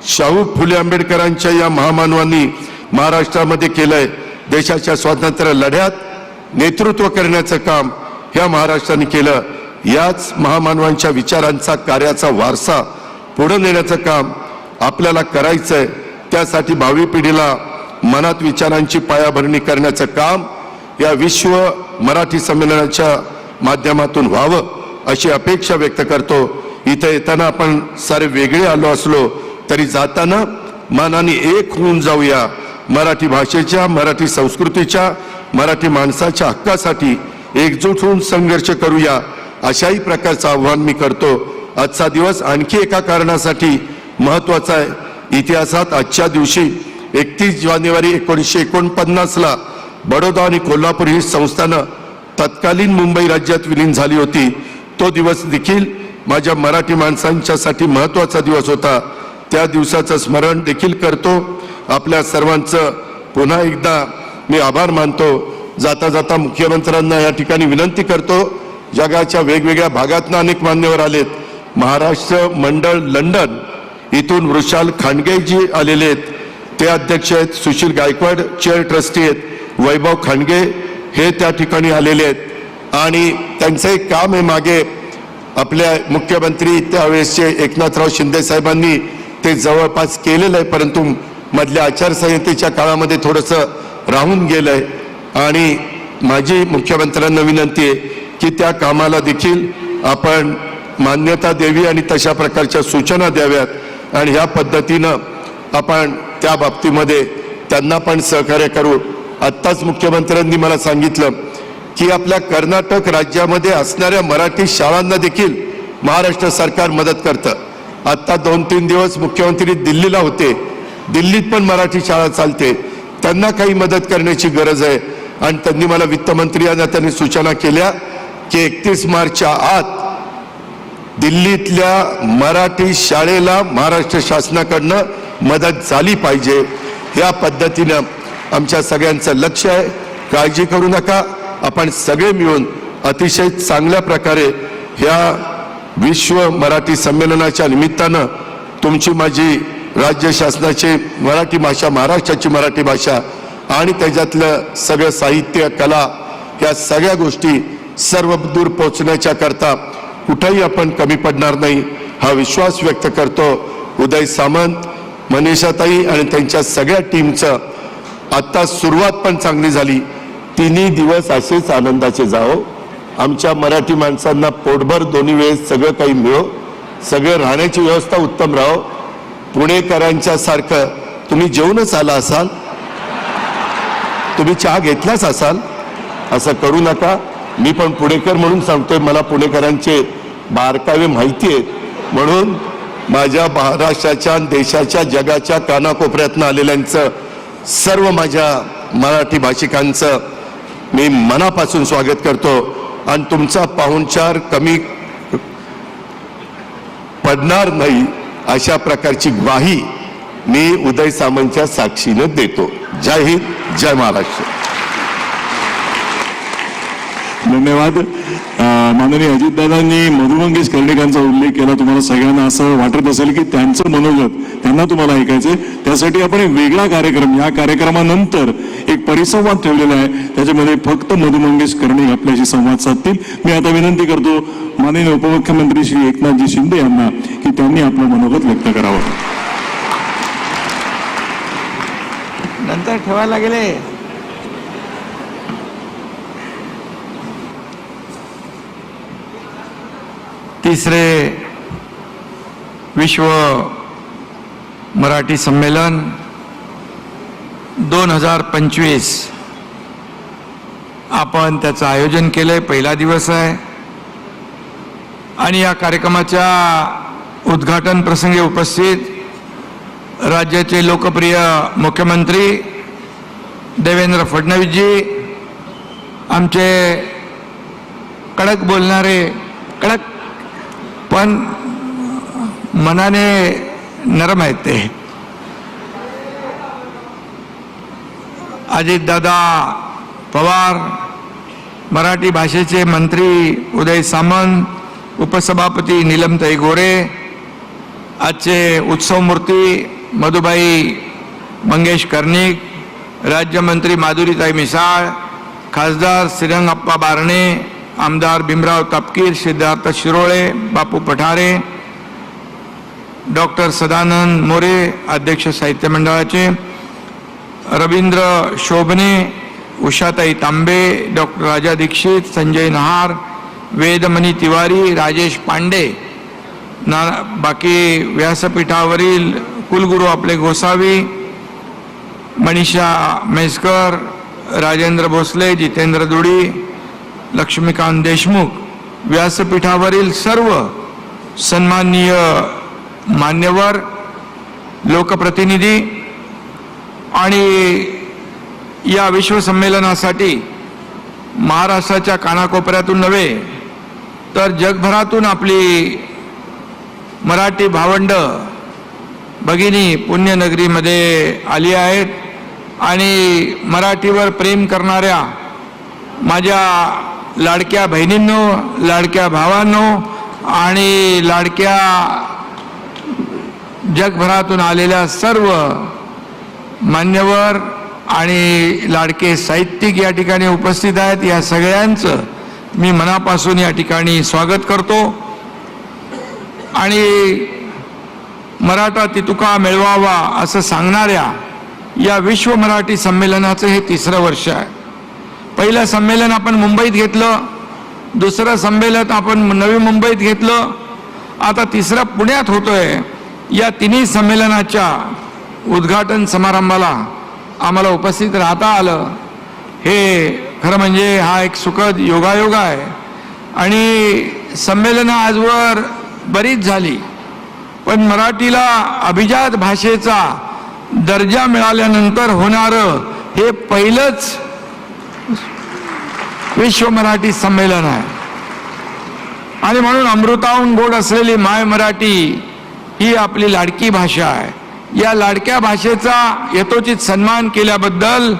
शाहू फुले आंबेडकरांच्या या महामानवांनी महाराष्ट्रामध्ये केलंय. देशाच्या स्वातंत्र्य लढ्यात नेतृत्व करण्याचं काम ह्या महाराष्ट्राने केलं. याच महामानवांच्या विचारांचा, कार्याचा वारसा पुढे नेण्याचं काम आपल्याला करायचंय. त्यासाठी भावी पिढीला मनात विचारांची पायाभरणी करण्याचं काम या विश्व मराठी संमेलनाच्या माध्यमातून व्हावं अशी अपेक्षा व्यक्त करतो. इथे येताना आपण सारे वेगळे आलो असलो तरी जाताना मनाने एक होऊन जाऊया. मराठी भाषेच्या, मराठी संस्कृतीच्या, मराठी माणसाच्या हक्कासाठी एकजूट होऊन संघर्ष करूया अशाही प्रकारचं आव्हान मी करतो. आजचा दिवस आणखी एका कारणासाठी महत्वाचा आहे. इतिहासात आजच्या दिवशी 31 जानेवारी 1949ला बडोदा आणि कोल्हापूर ही संस्थानं तत्कालीन मुंबई राज्यात विलीन झाली होती. तो दिवस देखील माझ्या मराठी माणसांच्यासाठी महत्वाचा दिवस होता. त्या दिवसाचं स्मरण देखील करतो. आपल्या सर्वांचं पुन्हा एकदा मी आभार मानतो. जाता जाता मुख्यमंत्र्यांना या ठिकाणी विनंती करतो. जगाच्या वेगवेगळ्या भागातनं अनेक मान्यवर आलेत. महाराष्ट्र मंडळ लंडन इथून वृषाल खांडगेजी आलेले आहेत, ते अध्यक्ष आहेत. सुशील गायकवाड चेअर ट्रस्टी आहेत. वैभव खांडगे हे त्या ठिकाणी आलेले आहेत आणि त्यांचं एक काम आहे. मागे आपल्या मुख्यमंत्री त्यावेळेसचे एकनाथराव शिंदे साहेबांनी ते जवळपास केलेलं आहे, परंतु मधल्या आचारसंहितेच्या काळामध्ये थोडंसं राहून गेलंय आणि माझी मुख्यमंत्र्यांना विनंती आहे की त्या कामाला देखील आपण मान्यता द्यावी आणि तशा प्रकारच्या सूचना द्याव्यात आणि ह्या पद्धतीनं आपण त्या बाबतीमध्ये त्यांना पण सहकार्य करू. आत्ताच मुख्यमंत्र्यांनी मला सांगितलं की आपल्या कर्नाटक राज्यामध्ये असणाऱ्या मराठी शाळांना देखील महाराष्ट्र सरकार मदत करतं. आत्ता 2-3 दिवस मुख्यमंत्री दिल्लीला होते. दिल्लीत पण मराठी शाळा चालते, त्यांना काही मदत करण्याची गरज आहे आणि त्यांनी मला वित्तमंत्री यांना त्यांनी सूचना केल्या की 31 मार्चच्या आत दिल्लीतल्या मराठी शाळेला महाराष्ट्र शासनाकडनं मदत झाली पाहिजे. या पद्धतीनं आमच्या सगळ्यांचं लक्ष आहे. काळजी करू नका. आपण सगळे मिळून अतिशय चांगल्या प्रकारे ह्या विश्व मराठी संमेलनाच्या निमित्तानं तुमची माझी राज्य शासनाची मराठी भाषा, महाराष्ट्राची मराठी भाषा आणि त्याच्यातलं सगळं साहित्य, कला या सगळ्या गोष्टी सर्व दूर पोहोचण्याच्या करता कुठेही आपण कमी पडणार नाही हा विश्वास व्यक्त करतो. उदय सामंत, मनीषाताई आणि त्यांच्या सगळ्या टीमचं आता सुरुवात पण चांगली झाली. 3 दिवस असेच आनंदाचे जाओ. आमच्या मराठी माणसांना पोटभर दोन्ही वेळेस सगळं काही मिळो. सगळं राहण्याची व्यवस्था उत्तम राहो. पुणेकरांच्या सारखं तुम्ही जेवूनच आला असाल तुम्ही चहा घेतलाच असाल, असं करू नका. मी पण पुणेकर म्हणून सांगतोय, मला पुणेकरांचे बारकावे माहिती आहेत. म्हणून माझ्या महाराष्ट्राच्या, देशाच्या, जगाच्या कानाकोपऱ्यातनं आलेल्यांचं, सर्व माझ्या मराठी भाषिकांचं मी मनापासून स्वागत करतो. आणि तुमचा पाहुणचार कमी पडणार नाही अशा प्रकारची ग्वाही मी उदय सामंतच्या साक्षीनं देतो. जय हिंद, जय महाराष्ट्र. धन्यवाद. माननीय अजितदादांनी मधु मंगेश कर्णिकांचा उल्लेख केला. तुम्हाला सगळ्यांना असं वाटत असेल की त्यांचं मनोगत त्यांना तुम्हाला ऐकायचंय, त्यासाठी आपण एक वेगळा कार्यक्रम, या कार्यक्रमानंतर एक परिसंवाद ठेवलेला आहे, त्याच्यामध्ये फक्त मधु मंगेश कर्णिक आपल्याशी संवाद साधतील. मी आता विनंती करतो माननीय उपमुख्यमंत्री श्री एकनाथजी शिंदे यांना की त्यांनी आपलं मनोगत व्यक्त करावं. नंतर ठेवायला गेले. तिसरे विश्व मराठी संमेलन 2025 आपण त्याचं आयोजन केलंय. पहिला दिवस आहे आणि या कार्यक्रमाच्या उद्घाटन प्रसंगी उपस्थित राज्याचे लोकप्रिय मुख्यमंत्री देवेंद्र फडणवीसजी, आमचे कडक बोलणारे, कडक पण मनाने नरम आहेत ते अजितदादा पवार, मराठी भाषेचे मंत्री उदय सामंत, उपसभापती नीलमताई गोरे, आजचे उत्सवमूर्ती मधुबाई मंगेश कर्णिक, राज्यमंत्री माधुरीताई मिसाळ, खासदार श्रीरंगप्पा बारणे, आमदार भीमराव तापकीर, सिद्धार्थ शिरोळे, बापू पठारे, डॉक्टर सदानंद मोरे, अध्यक्ष साहित्य मंडळाचे, रवींद्र शोभने, उषाताई तांबे, डॉक्टर राजा दीक्षित, संजय नहार, वेदमणी तिवारी, राजेश पांडे, बाकी व्यासपीठावरील कुलगुरू आपले गोसावी, मनीषा म्हैसकर, राजेंद्र भोसले, जितेंद्र दुडी, लक्ष्मीकांत देशमुख, व्यासपीठावरील सर्व सन्माननीय मान्यवर, लोकप्रतिनिधी आणि या विश्वसंमेलनासाठी महाराष्ट्राच्या कानाकोपऱ्यातून नव्हे तर जगभरातून आपली मराठी भावंड भगिनी पुण्यनगरीमध्ये आली आहेत. आणि मराठीवर प्रेम करणाऱ्या माझ्या लाडक्या बहिणींनो, लाडक्या भावांनो आणि लाडक्या जगभरातून आलेल्या सर्व मान्यवर आणि लाडके साहित्यिक या ठिकाणी उपस्थित आहेत, या सगळ्यांचं मी मनापासून या ठिकाणी स्वागत करतो. आणि मराठा तितुका मिळवावा असं सांगणाऱ्या या विश्व मराठी संमेलनाचं हे तिसरं वर्ष आहे. पहिलं संमेलन आपण मुंबईत घेतलं, दुसरं संमेलन आपण नवी मुंबईत घेतलं, आता तिसरं पुण्यात होतोय. या तिन्ही संमेलनाच्या उद्घाटन समारंभाला आम्हाला उपस्थित राहता आलं हे खरं म्हणजे हा एक सुखद योगायोग आहे. आणि संमेलनं आजवर बरीच झाली, पण मराठीला अभिजात भाषेचा दर्जा मिळाल्यानंतर होणारं हे पहिलंच विश्व मराठी संमेलन आहे. आणि म्हणून अमृताहून गोड असलेली माय मराठी ही आपली लाडकी भाषा आहे. या लाडक्या भाषेचा यथोचित सन्मान केल्याबद्दल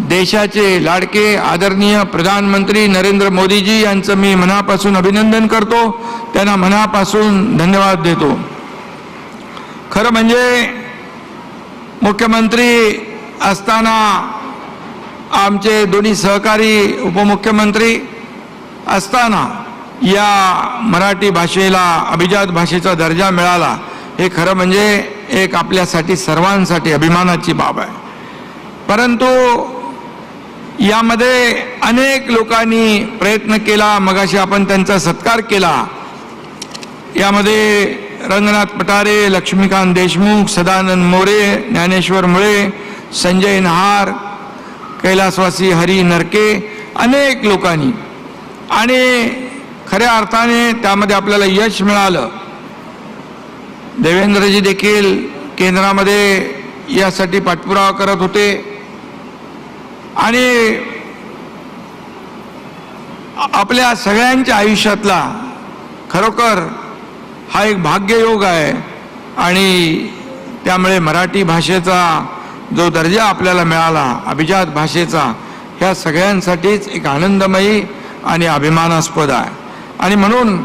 देशाचे लाडके आदरणीय प्रधानमंत्री नरेंद्र मोदीजी यांचं मी मनापासून अभिनंदन करतो, त्यांना मनापासून धन्यवाद देतो. खरं म्हणजे मुख्यमंत्री असताना आमचे दोन्ही सहकारी उपमुख्यमंत्री असताना या मराठी भाषेला अभिजात भाषेचा दर्जा मिळाला हे खरं म्हणजे एक आपल्यासाठी सर्वांसाठी अभिमानाची बाब आहे. परंतु यामध्ये अनेक लोकांनी प्रयत्न केला, मगाशी आपण त्यांचा सत्कार केला. यामध्ये रंगनाथ पठारे, लक्ष्मीकांत देशमुख, सदानंद मोरे, ज्ञानेश्वर मुळे, संजय नहार, कैलासवासी हरी नरके अनेक लोकांनी, आणि खऱ्या अर्थाने त्यामध्ये आपल्याला यश मिळालं. देवेंद्रजी देखील केंद्रामध्ये यासाठी पाठपुरावा करत होते, आणि आपल्या सगळ्यांच्या आयुष्यातला खरोखर हा एक भाग्ययोग आहे. आणि त्यामुळे मराठी भाषेचा जो दर्जा आपल्याला मिळाला अभिजात भाषेचा, ह्या सगळ्यांसाठीच एक आनंदमयी आणि अभिमानास्पद आहे. आणि म्हणून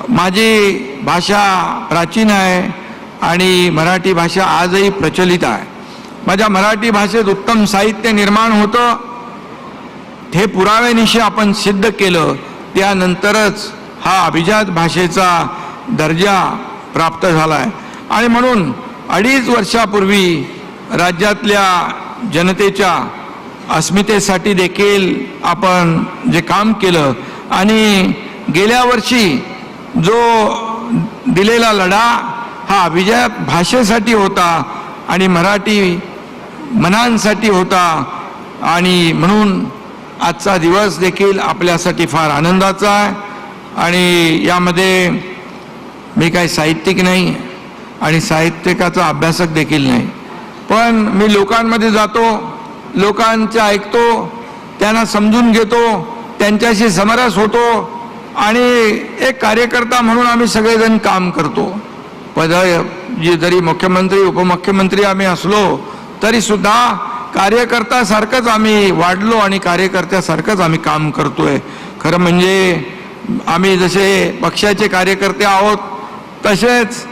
माझी भाषा प्राचीन आहे आणि मराठी भाषा आजही प्रचलित आहे. माझ्या मराठी भाषेत उत्तम साहित्य निर्माण होतं, हे पुराव्यानिशी आपण सिद्ध केलं. त्यानंतरच हा अभिजात भाषेचा दर्जा प्राप्त झाला आहे. आणि म्हणून 2.5 वर्षापूर्वी राज्यातल्या जनतेच्या अस्मितेसाठी देखील आपण जे काम केलं, आणि गेल्या वर्षी जो दिलेला लढा हा अभिजात भाषेसाठी होता आणि मराठी मनांसाठी होता. आणि म्हणून आजचा दिवस देखील आपल्यासाठी फार आनंदाचा आहे. आणि यामध्ये मी काही साहित्यिक नाही आणि साहित्यिकाचा अभ्यासक देखील नाही, पण मी लोकांमध्ये जातो, लोकांचं ऐकतो, त्यांना समजून घेतो, त्यांच्याशी समरस होतो, आणि एक कार्यकर्ता म्हणून आम्ही सगळेजण काम करतो. जरी मुख्यमंत्री उपमुख्यमंत्री आम्ही असलो तरी सुद्धा कार्यकर्त्यासारखंच आम्ही वाढलो आणि कार्यकर्त्यासारखंच आम्ही काम करतोय. खरं म्हणजे आम्ही जसे पक्षाचे कार्यकर्ते आहोत तसेच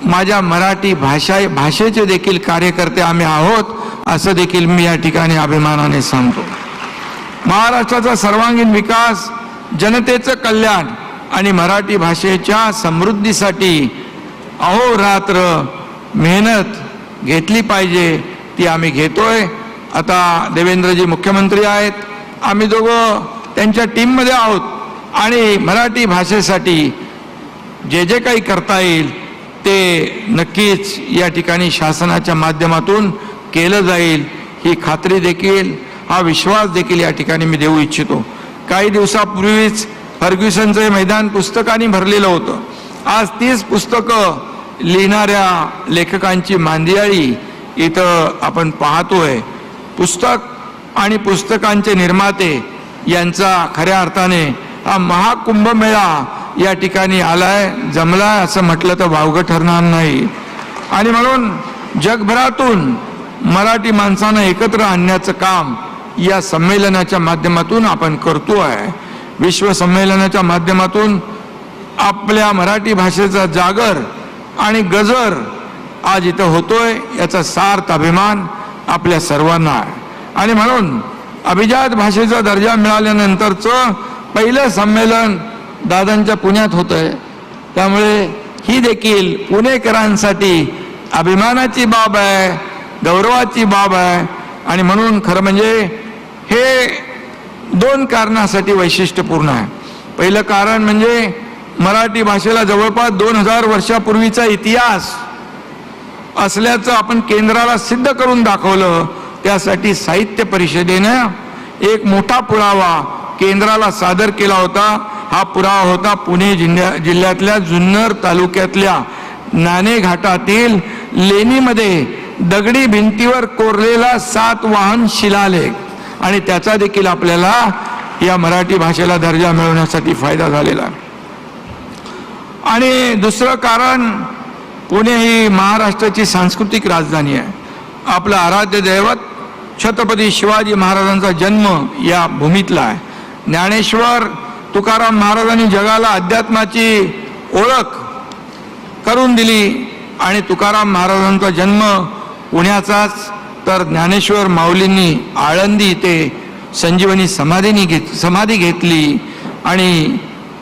माझ्या मराठी भाषेचे देखील कार्यकर्ते आम्ही आहोत, असं देखील मी या ठिकाणी अभिमानाने सांगतो. महाराष्ट्राचा सर्वांगीण विकास, जनतेचं कल्याण आणि मराठी भाषेच्या समृद्धीसाठी अहोरात्र मेहनत घेतली पाहिजे, ती आम्ही घेतोय. आता देवेंद्रजी मुख्यमंत्री आहेत, आम्ही दोघं त्यांच्या टीममध्ये आहोत, आणि मराठी भाषेसाठी जे जे काही करता येईल ते नक्कीच या ठिकाणी शासनाच्या माध्यमातून केलं जाईल, ही खात्री देखील, हा विश्वास देखील या ठिकाणी मी देऊ इच्छितो. काही दिवसापूर्वीच फर्ग्युसनचं मैदान पुस्तकांनी भरलेलं होतं. आज 30 पुस्तकं लिहिणाऱ्या लेखकांची मांदियाळी इथं आपण पाहतोय. पुस्तक आणि पुस्तकांचे निर्माते यांचा खऱ्या अर्थाने हा महाकुंभमेळा या ठिकाणी आलाय, जमलाय असं म्हटलं तर वावगं ठरणार नाही. आणि म्हणून जगभरातून मराठी माणसांना एकत्र आणण्याचं काम या संमेलनाच्या माध्यमातून आपण करतो आहे. विश्व संमेलनाच्या माध्यमातून आपल्या मराठी भाषेचा जागर आणि गजर आज इथं होतोय, याचा सार्थ अभिमान आपल्या सर्वांना आहे. आणि म्हणून अभिजात भाषेचा दर्जा मिळाल्यानंतरचं पहिलं संमेलन दादांच्या पुण्यात होतंय, त्यामुळे ही देखील पुणेकरांसाठी अभिमानाची बाब आहे, गौरवाची बाब आहे. आणि म्हणून खरं म्हणजे हे 2 कारणासाठी वैशिष्ट्यपूर्ण आहे. पहिलं कारण म्हणजे मराठी भाषेला जवळपास 2000 वर्षापूर्वीचा इतिहास असल्याचं आपण केंद्राला सिद्ध करून दाखवलं. त्यासाठी साहित्य परिषदेनं एक मोठा पुरावा केंद्राला सादर केला होता. हा पुरावा होता पुणे जिल्ह्यातल्या जुन्नर तालुक्यातल्या नाणे घाटातील लेणीमध्ये दगडी भिंतीवर कोरलेला 7वाहन शिलालेख, आणि त्याचा देखील आपल्याला या मराठी भाषेला दर्जा मिळवण्यासाठी फायदा झालेला. आणि दुसरं कारण, पुणे ही महाराष्ट्राची सांस्कृतिक राजधानी आहे. आपलं आराध्य दैवत छत्रपती शिवाजी महाराजांचा जन्म या भूमीतला आहे. ज्ञानेश्वर तुकाराम महाराजांनी जगाला अध्यात्माची ओळख करून दिली, आणि तुकाराम महाराजांचा जन्म पुण्याचाच, तर ज्ञानेश्वर माऊलींनी आळंदी ते संजीवनी समाधी घेतली. आणि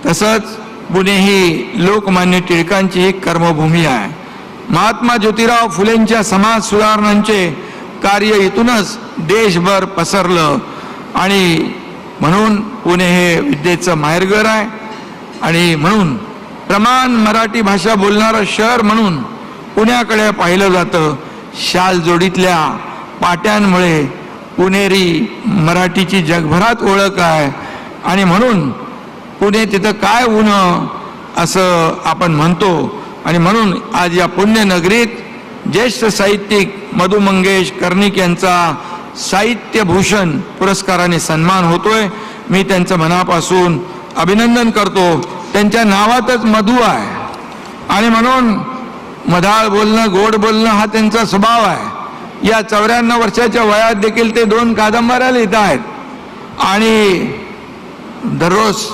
तसंच पुणे ही लोकमान्य टिळकांची एक कर्मभूमी आहे. महात्मा ज्योतिराव फुलेंच्या समाज सुधारणांचे कार्य इथूनच देशभर पसरलं, आणि म्हणून पुणे हे विद्येचं माहेरघर आहे. आणि म्हणून प्रमाण मराठी भाषा बोलणारं शहर म्हणून पुण्याकडे पाहिलं जातं. शाल जोडीतल्या पाट्यांमुळे पुणेरी मराठीची जगभरात ओळख आहे आणि म्हणून पुणे तिथं काय उणं असं आपण म्हणतो. आणि म्हणून आज या पुण्यनगरीत ज्येष्ठ साहित्यिक मधु मंगेश कर्णिक यांचा साहित्यभूषण पुरस्काराने सन्मान होतोय. मी त्यांचं मनापासून अभिनंदन करतो. त्यांच्या नावातच मधु आहे आणि म्हणून मधाळ बोलणं गोड बोलणं हा त्यांचा स्वभाव आहे. या 94 वर्षाच्या वयात देखील ते 2 कादंबऱ्या लिहित आहेत आणि दररोज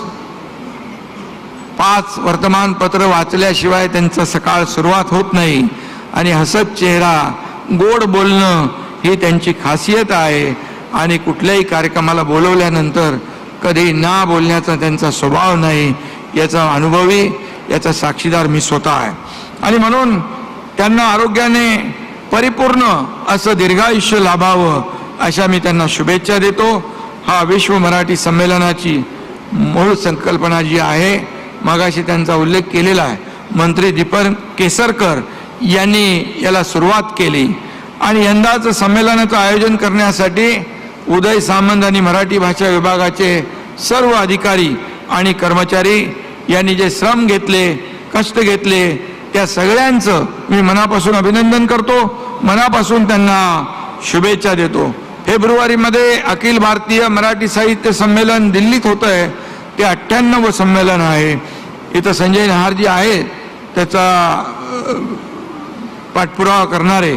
5 वर्तमानपत्र वाचल्याशिवाय त्यांचा सकाळ सुरुवात होत नाही. आणि हसत चेहरा गोड बोलणं ही त्यांची खासियत आहे. आणि कुठल्याही कार्यक्रमाला बोलवल्यानंतर कधी ना बोलण्याचा त्यांचा स्वभाव नाही. याचा अनुभवी याचा साक्षीदार मी स्वतः आहे. आणि म्हणून त्यांना आरोग्याने परिपूर्ण असं दीर्घायुष्य लाभावं अशा मी त्यांना शुभेच्छा देतो. हा विश्व मराठी संमेलनाची मूळ संकल्पना जी आहे मगाशी त्यांचा उल्लेख केलेला आहे. मंत्री दीपक केसरकर यांनी याला सुरुवात केली आणि यंदाचं संमेलनाचं आयोजन करण्यासाठी उदय सामंत आणि मराठी भाषा विभागाचे सर्व अधिकारी आणि कर्मचारी यांनी जे श्रम घेतले कष्ट घेतले त्या सगळ्यांचं मी मनापासून अभिनंदन करतो. मनापासून त्यांना शुभेच्छा देतो. फेब्रुवारीमध्ये अखिल भारतीय मराठी साहित्य संमेलन दिल्लीत होतं आहे. ते 98वं संमेलन आहे. इथं संजय नहारजी आहेत त्याचा पाठपुरावा करणारे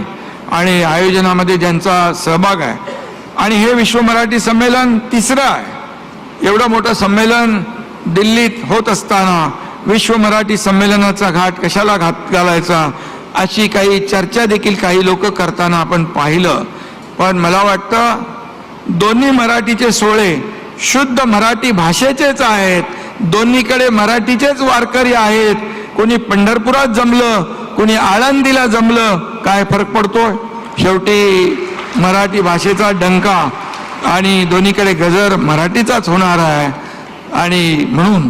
आणि आयोजनामध्ये ज्यांचा सहभाग आहे. आणि हे विश्व मराठी संमेलन 3रं आहे. एवढं मोठं संमेलन दिल्लीत होत असताना विश्व मराठी संमेलनाचा घाट कशाला घालायचा अशी काही चर्चा देखील काही लोक करताना आपण पाहिलं. पण मला वाटतं दोन्ही मराठीचे सोहळे शुद्ध मराठी भाषेचेच आहेत. दोन्हीकडे मराठीचेच वारकरी आहेत. कोणी पंढरपुरात जमलं कोणी आळंदीला जमलं काय फरक पडतोय. शेवटी मराठी भाषेचा डंका आणि दोन्हीकडे गजर मराठीचाच होणार आहे. आणि म्हणून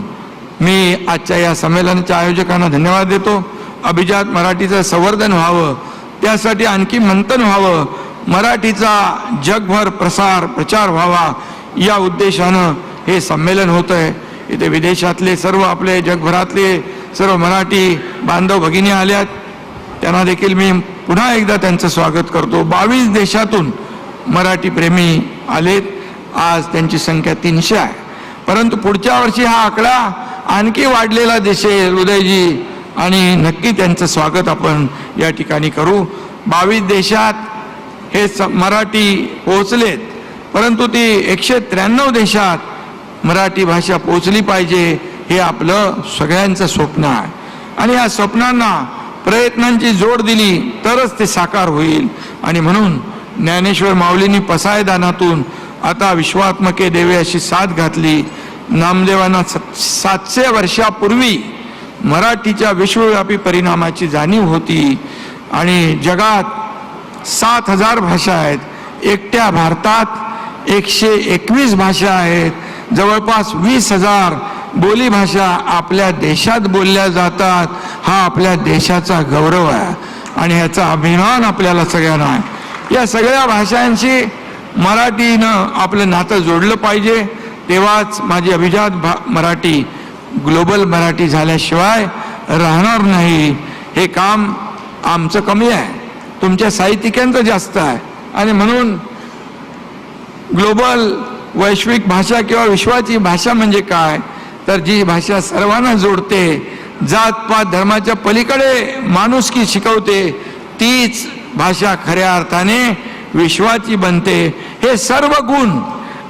मी आजच्या या संमेलनाच्या आयोजकांना धन्यवाद देतो. अभिजात मराठीचं संवर्धन व्हावं त्यासाठी आणखी मंथन व्हावं मराठीचा जगभर प्रचार व्हावा या उद्देशानं हे संमेलन होतं आहे. इथे विदेशातले सर्व आपले जगभरातले सर्व मराठी बांधव भगिनी आल्यात त्यांना देखील मी पुन्हा एकदा त्यांचं स्वागत करतो. 22 देशातून मराठी प्रेमी आलेत. आज त्यांची संख्या 300 आहे. परंतु पुढच्या वर्षी हा आकडा आणखी वाढलेला दिसेल उदयजी आणि नक्की त्यांचं स्वागत आपण या ठिकाणी करू. 22 देशात हे मराठी पोहोचलेत परंतु ती 193 देशात मराठी भाषा पोहोचली पाहिजे हे आपलं सगळ्यांचं स्वप्न आहे. आणि या स्वप्नांना प्रयत्नांची जोड दिली तरच ते साकार होईल. आणि म्हणून ज्ञानेश्वर माऊलींनी पसायदानातून आता विश्वात्मके देवे अशी साथ घातली. नामदेवांना 700 वर्षापूर्वी मराठीच्या विश्वव्यापी परिणामाची जाणीव होती. आणि जगात 7000 भाषा आहेत. एकट्या भारतात 121 भाषा आहेत. जवळपास 20,000 बोलीभाषा आपल्या देशात बोलल्या जातात. हा आपल्या देशाचा गौरव आहे आणि ह्याचा अभिमान आपल्याला सगळ्यांना आहे. या सगळ्या भाषांशी मराठीनं आपलं नातं जोडलं पाहिजे. तेव्हाच माझी अभिजात मराठी ग्लोबल मराठी झाल्याशिवाय राहणार नाही. हे काम आमचं कमी आहे तुमच्या साहित्यिकांचं जास्त आहे. आणि म्हणून ग्लोबल वैश्विक भाषा किंवा विश्वाची भाषा म्हणजे काय तर जी भाषा सर्वांना जोडते जातपात धर्माच्या पलीकडे माणुसकी शिकवते तीच भाषा खऱ्या अर्थाने विश्वाची बनते. हे सर्व गुण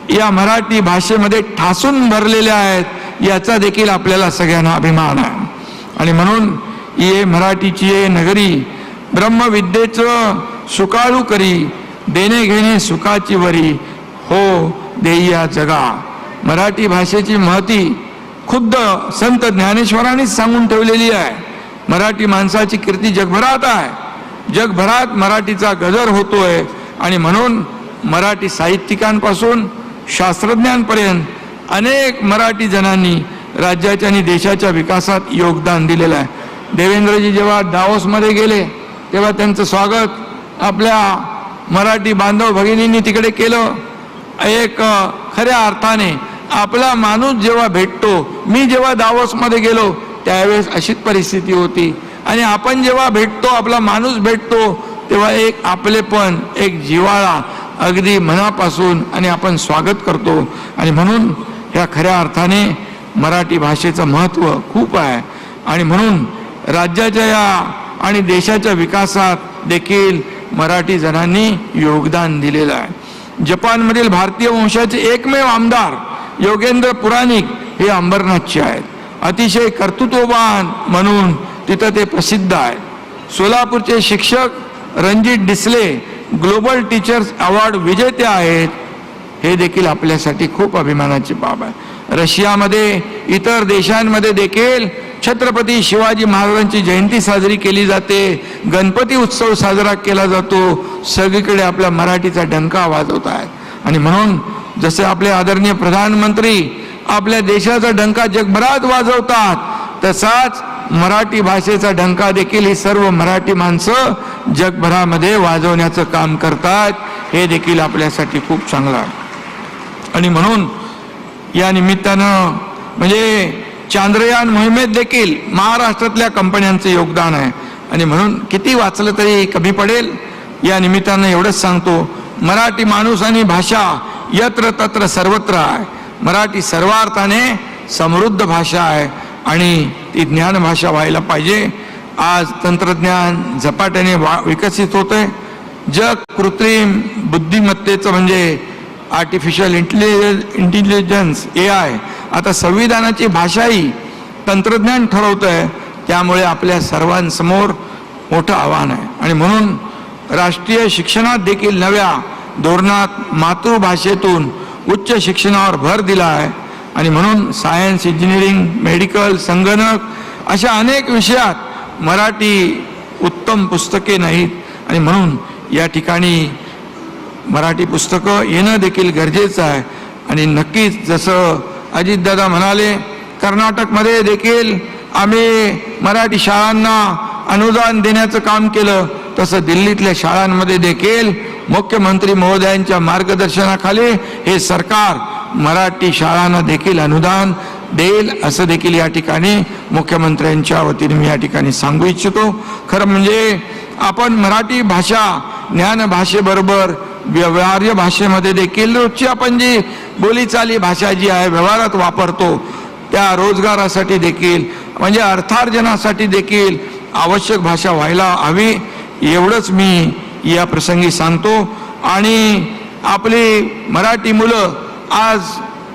या मराठी भाषेमध्ये ठासून भरलेले आहेत. याचा देखील आपल्याला सगळ्यांना अभिमान आहे. आणि म्हणून ये मराठीची ये नगरी ब्रह्मविद्येचं सुकाळू करी देणे घेणे सुखाची वरी हो देईया जगा. मराठी भाषेची महती खुद्द संत ज्ञानेश्वरांनीच सांगून ठेवलेली आहे. मराठी माणसाची कीर्ती जगभरात आहे. जगभरात मराठीचा गजर होतोय. आणि म्हणून मराठी साहित्यिकांपासून शास्त्रज्ञांपर्यंत अनेक मराठी जणांनी राज्याच्या आणि देशाच्या विकासात योगदान दिलेलं आहे. देवेंद्रजी जेव्हा दावोसमध्ये गेले तेव्हा त्यांचं स्वागत आपल्या मराठी बांधव भगिनींनी तिकडे केलं. एक खऱ्या अर्थाने आपला माणूस जेव्हा भेटतो, मी जेव्हा दावोसमध्ये गेलो त्यावेळेस अशीच परिस्थिती होती, आणि आपण जेव्हा भेटतो, आपला माणूस भेटतो, तेव्हा एक आपलेपण, एक जिव्हाळा अगदी मनापासून आणि आपण स्वागत करतो. आणि म्हणून ह्या खऱ्या अर्थाने मराठी भाषेचं महत्त्व खूप आहे. आणि म्हणून राज्याच्या या आणि देशाच्या विकासात देखील मराठी जणांनी योगदान दिलेलं आहे. जपानमधील भारतीय वंशाचे एकमेव आमदार योगेंद्र पुराणिक हे अंबरनाथचे आहेत. अतिशय कर्तृत्ववान म्हणून तिथं ते प्रसिद्ध आहेत. सोलापूरचे शिक्षक Ranjit Disale global teachers award विजेते आहेत. हे देखील आपल्यासाठी खूप अभिमानाची बाब आहे. रशियामध्ये, इतर देशांमध्ये देखील छत्रपती शिवाजी महाराजांची जयंती साजरी केली जाते, गणपती उत्सव साजरा केला जातो. सगळीकडे आपल्या मराठीचा डंका वाजवत आहेत. आणि म्हणून जसे आपले आदरणीय प्रधानमंत्री आपल्या देशाचा डंका जगभरात वाजवतात, तसाच मराठी भाषेचा डंका देखील ही सर्व मराठी माणसं जगभरामध्ये वाजवण्याचं काम करतात. हे देखील आपल्यासाठी खूप चांगलं आहे. आणि म्हणून या निमित्तानं म्हणजे चांद्रयान मोहिमेत देखील महाराष्ट्रातल्या कंपन्यांचं योगदान आहे. आणि म्हणून किती वाचलं तरी कमी पडेल. या निमित्तानं एवढंच सांगतो, मराठी माणूस आणि भाषा यत्र तत्र सर्वत्र आहे. मराठी सर्वार्थाने समृद्ध भाषा आहे आणि ती ज्ञान भाषा व्हायला पाहिजे. आज तंत्रज्ञान झपाट्याने विकसित होतंय. जग कृत्रिम बुद्धिमत्तेचं म्हणजे आर्टिफिशियल इंटेलिजन्स AI, आता संविधानाची भाषाही तंत्रज्ञान ठरवतंय. त्यामुळे आपल्या सर्वांसमोर मोठं आव्हान आहे. आणि म्हणून राष्ट्रीय शिक्षणात देखील नव्या धोरणात मातृभाषेतून उच्च शिक्षणावर भर दिला आहे. आणि म्हणून सायन्स, इंजिनिअरिंग, मेडिकल, संगणक अशा अनेक विषयात मराठी उत्तम पुस्तके नाहीत. आणि म्हणून या ठिकाणी मराठी पुस्तकं येणं देखील गरजेचं आहे. आणि नक्कीच जसं अजितदादा म्हणाले, कर्नाटकमध्ये देखील आम्ही मराठी शाळांना अनुदान देण्याचं काम केलं, तसं दिल्लीतल्या शाळांमध्ये देखील मुख्यमंत्री महोदयांच्या मार्गदर्शनाखाली हे सरकार मराठी शाळांना देखील अनुदान देईल, असं देखील या ठिकाणी मुख्यमंत्र्यांच्या वतीने मी या ठिकाणी सांगू इच्छितो. खरं म्हणजे आपण मराठी भाषा ज्ञानभाषेबरोबर व्यवहार्य भाषेमध्ये देखील रोजची आपण जी बोलीचाली भाषा जी आहे व्यवहारात वापरतो, त्या रोजगारासाठी देखील म्हणजे अर्थार्जनासाठी देखील आवश्यक भाषा व्हायला हवी. एवढंच मी या प्रसंगी सांगतो. आणि आपली मराठी मुलं आज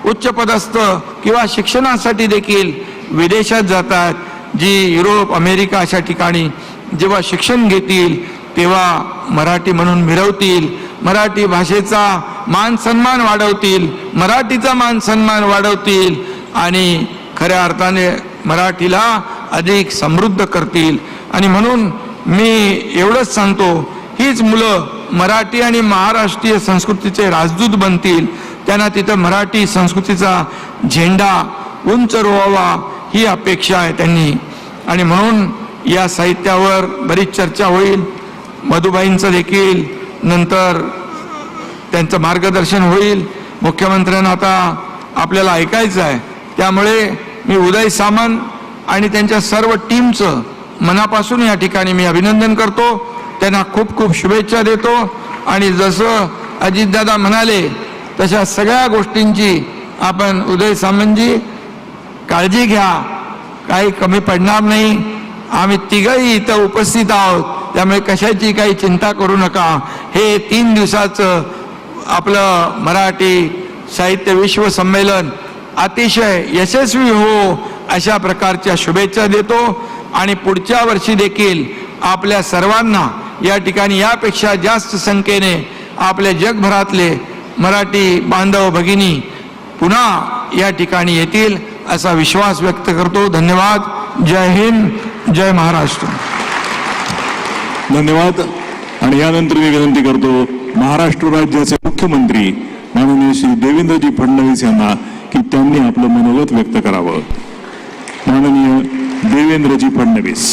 उच्चपदस्थ किंवा शिक्षणासाठी देखील विदेशात जातात. जी युरोप, अमेरिका अशा ठिकाणी जेव्हा शिक्षण घेतील तेव्हा मराठी म्हणून मिरवतील, मराठी भाषेचा मान सन्मान वाढवतील, मराठीचा मान सन्मान वाढवतील आणि खऱ्या अर्थाने मराठीला अधिक समृद्ध करतील. आणि म्हणून मी एवढंच सांगतो, हीच मुलं मराठी आणि महाराष्ट्रीय संस्कृतीचे राजदूत बनतील. त्यांना तिथं मराठी संस्कृतीचा झेंडा उंच रोवावा ही अपेक्षा आहे त्यांनी. आणि म्हणून या साहित्यावर बरीच चर्चा होईल. मधुबाईंचं देखील नंतर त्यांचं मार्गदर्शन होईल. मुख्यमंत्र्यांना आता आपल्याला ऐकायचं आहे. त्यामुळे मी उदय सामंत आणि त्यांच्या सर्व टीमचं मनापासून या ठिकाणी मी अभिनंदन करतो. त्यांना खूप खूप शुभेच्छा देतो. आणि जसं अजितदादा म्हणाले तशा सगळ्या गोष्टींची आपण उदय सामंतजी काळजी घ्या, काही कमी पडणार नाही. आम्ही तिघही इथं उपस्थित आहोत, त्यामुळे कशाची काही चिंता करू नका. हे 3 दिवसाचं आपलं मराठी साहित्य विश्व संमेलन अतिशय यशस्वी हो अशा प्रकारच्या शुभेच्छा देतो. आणि पुढच्या वर्षी देखील आपल्या सर्वांना या ठिकाणी यापेक्षा जास्त संख्येने आपल्या जगभरातले मराठी बांधव भगिनी पुन्हा या ठिकाणी येतील असा विश्वास व्यक्त करतो. धन्यवाद. जय हिंद, जय महाराष्ट्र. धन्यवाद. आणि यानंतर मी विनंती करतो महाराष्ट्र राज्याचे मुख्यमंत्री माननीय श्री देवेंद्रजी फडणवीस यांना की त्यांनी आपलं मनोगत व्यक्त करावं. माननीय देवेंद्रजी फडणवीस.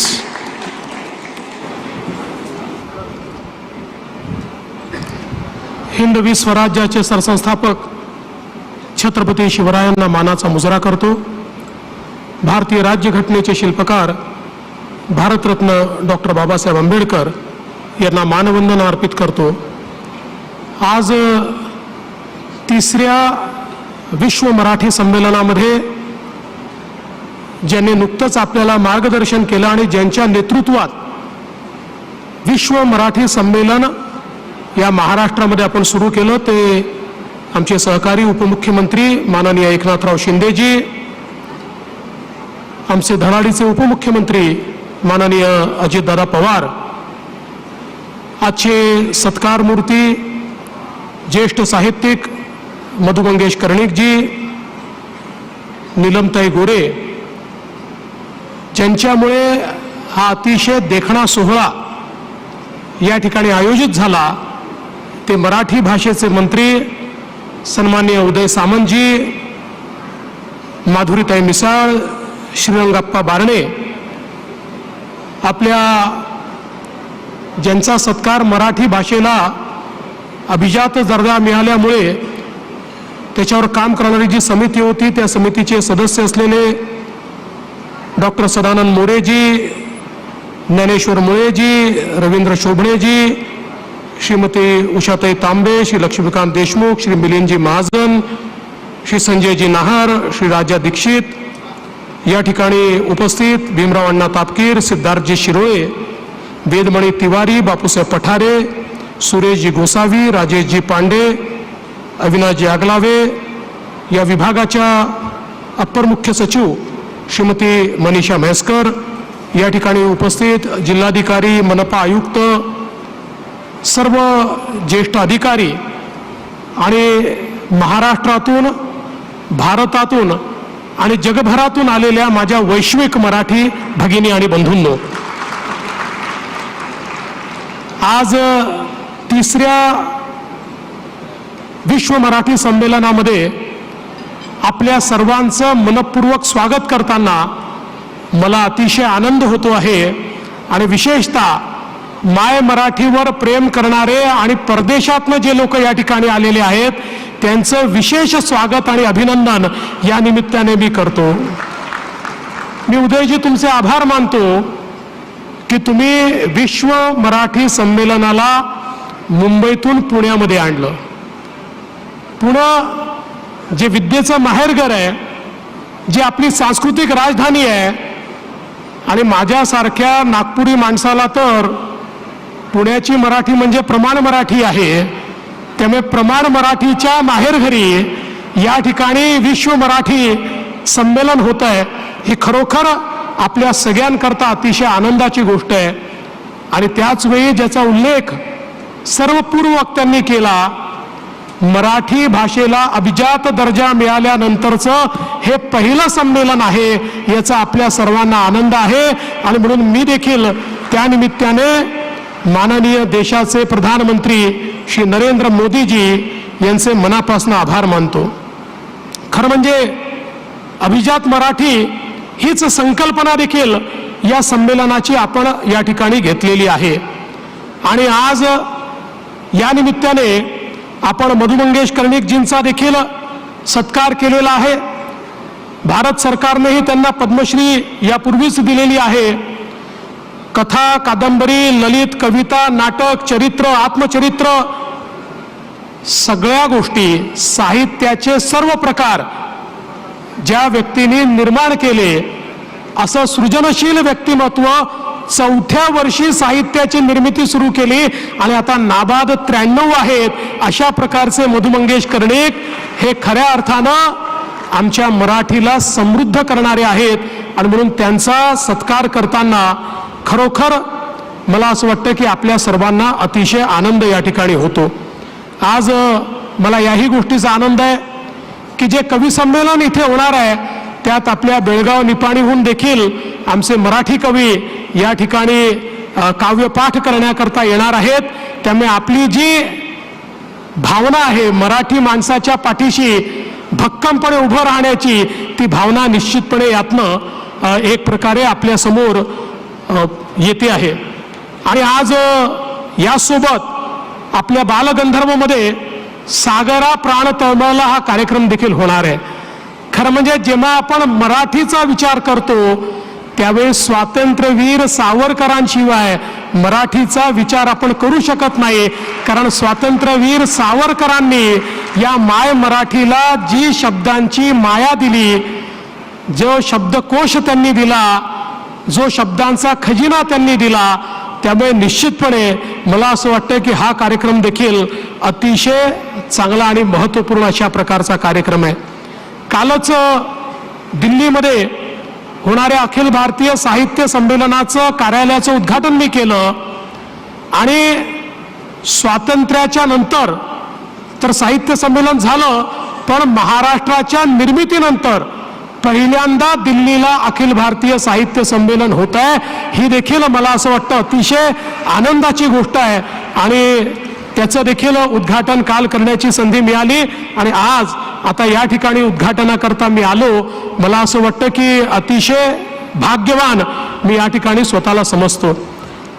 हिंदवी स्वराज्याचे सरसंस्थापक छत्रपती शिवरायांना मानाचा मुजरा करतो. भारतीय राज्यघटनेचे शिल्पकार भारतरत्न डॉक्टर बाबासाहेब आंबेडकर यांना मानवंदना अर्पित करतो. आज तिसऱ्या विश्व मराठी संमेलनामध्ये ज्यांनी नुकतंच आपल्याला मार्गदर्शन केलं आणि ज्यांच्या नेतृत्वात विश्व मराठी संमेलन या महाराष्ट्रामध्ये आपण सुरू केलं ते आमचे सहकारी उपमुख्यमंत्री माननीय एकनाथराव शिंदेजी, आमचे धडाडीचे उपमुख्यमंत्री माननीय अजितदादा पवार, आजचे सत्कार मूर्ती ज्येष्ठ साहित्यिक मधु मंगेश कर्णिकजी, नीलमताई गोरे, ज्यांच्यामुळे हा अतिशय देखणा सोहळा या ठिकाणी आयोजित झाला ते मराठी भाषेचे मंत्री सन्माननीय उदय सामंतजी, माधुरीताई मिसाळ, श्रीरंगाप्पा बारणे, आपल्या ज्यांचा सत्कार मराठी भाषेला अभिजात दर्जा मिळाल्यामुळे त्याच्यावर काम करणारी जी समिती होती त्या समितीचे सदस्य असलेले डॉक्टर सदानंद मोरेजी, ज्ञानेश्वर मुळेजी, रवींद्र शोभणेजी, श्रीमती उषाताई तांबे, श्री लक्ष्मीकांत देशमुख, श्री मिलिंदजी महाजन, श्री संजयजी नाहर, श्री राजा दीक्षित, या ठिकाणी उपस्थित भीमराव अण्णा तापकीर, सिद्धार्थजी शिरोळे, वेदमणी तिवारी, बापूसाहेब पठारे, सुरेशजी गोसावी, राजेशजी पांडे, अविनाशजी आगलावे, या विभागाच्या अप्पर मुख्य सचिव श्रीमती मनीषा म्हैसकर, या ठिकाणी उपस्थित जिल्हाधिकारी, मनपा आयुक्त, सर्व ज्येष्ठ अधिकारी आणि महाराष्ट्रातून, भारतातून आणि जगभरातून आलेल्या माझ्या वैश्विक मराठी भगिनी आणि बंधूंनो, आज तिसऱ्या विश्व मराठी संमेलनामध्ये आपल्या सर्वांचं मनपूर्वक स्वागत करताना मला अतिशय आनंद होतो आहे. आणि विशेषतः माय मराठीवर प्रेम करणारे आणि परदेशातनं जे लोक या ठिकाणी आलेले आहेत त्यांचं विशेष स्वागत आणि अभिनंदन या निमित्ताने मी करतो. मी उदयजी तुमचे आभार मानतो की तुम्ही विश्व मराठी संमेलनाला मुंबईतून पुण्यामध्ये आणलं. पुणे जे विद्येचं माहेरघर आहे, जी आपली सांस्कृतिक राजधानी आहे, आणि माझ्यासारख्या नागपुरी माणसाला तर पुण्याची मराठी म्हणजे प्रमाण मराठी आहे. त्यामुळे प्रमाण मराठीच्या माहेरघरी या ठिकाणी विश्व मराठी संमेलन होत आहे, ही खरोखर आपल्या सगळ्यांकरता अतिशय आनंदाची गोष्ट आहे. आणि त्याच वेळी ज्याचा उल्लेख सर्व पूर्व वक्त्यांनी केला, मराठी भाषेला अभिजात दर्जा मिळाल्यानंतरचं हे पहिलं संमेलन आहे, याचा आपल्या सर्वांना आनंद आहे. आणि म्हणून मी देखील त्या निमित्ताने माननीय देशाचे प्रधानमंत्री श्री नरेंद्र मोदीजी यांचे मनापासून आभार मानतो. खरं म्हणजे अभिजात मराठी हीच संकल्पना देखील या संमेलनाची आपण या ठिकाणी घेतलेली आहे. आणि आज या निमित्ताने आपण मधु मंगेश कर्णिकजींचा देखील सत्कार केलेला आहे. भारत सरकारनेही त्यांना पद्मश्री यापूर्वीच दिलेली आहे. कथा, कादंबरी, ललित, कविता, नाटक, चरित्र, आत्मचरित्र, सगळ्या गोष्टी, साहित्याचे सर्व प्रकार ज्या व्यक्तींनी निर्माण केले, असं सृजनशील व्यक्तिमत्व 4थ्या वर्षी साहित्याची निर्मिती सुरू केली आणि आता नाबाद 93 आहेत. अशा प्रकारचे मधु मंगेश कर्णिक हे खऱ्या अर्थानं आमच्या मराठीला समृद्ध करणारे आहेत. आणि म्हणून त्यांचा सत्कार करताना खरोखर मला असं वाटतं की आपल्या सर्वांना अतिशय आनंद या ठिकाणी होतो. आज मला याही गोष्टीचा आनंद आहे की जे कवी संमेलन इथे होणार आहे त्यात आपल्या बेळगाव निपाणीहून देखील आमचे मराठी कवी या ठिकाणी काव्यपाठ करण्याकरता येणार आहेत. त्यामुळे आपली जी भावना आहे मराठी माणसाच्या पाठीशी भक्कमपणे उभं राहण्याची, ती भावना निश्चितपणे यातनं एक प्रकारे आपल्या समोर येते आहे. आणि आज यासोबत आपल्या बालगंधर्वमध्ये सागरा प्राण तळमळला हा कार्यक्रम देखील होणार आहे. खरं म्हणजे जेव्हा आपण मराठीचा विचार करतो त्यावेळी स्वातंत्र्यवीर सावरकरांशिवाय मराठीचा विचार आपण करू शकत नाही. कारण स्वातंत्र्यवीर सावरकरांनी या माय मराठीला जी शब्दांची माया दिली, जो शब्दकोश त्यांनी दिला, जो शब्दांचा खजिना त्यांनी दिला, त्यामुळे निश्चितपणे मला असं वाटतं की हा कार्यक्रम देखील अतिशय चांगला आणि महत्त्वपूर्ण अशा प्रकारचा कार्यक्रम आहे. कालच दिल्लीमध्ये होणाऱ्या अखिल भारतीय साहित्य संमेलनाचं कार्यालयाचं उद्घाटन मी केलं आणि स्वातंत्र्याच्या नंतर तर साहित्य संमेलन झालं, पण महाराष्ट्राच्या निर्मितीनंतर पहिल्यांदा दिल्लीला अखिल भारतीय साहित्य संमेलन होत आहे. ही देखील मला असं वाटतं अतिशय आनंदाची गोष्ट आहे आणि त्याचं देखील उद्घाटन काल करण्याची संधी मिळाली आणि आज आता या ठिकाणी उद्घाटनाकरता मी आलो. मला असं वाटतं की अतिशय भाग्यवान मी या ठिकाणी स्वतःला समजतो.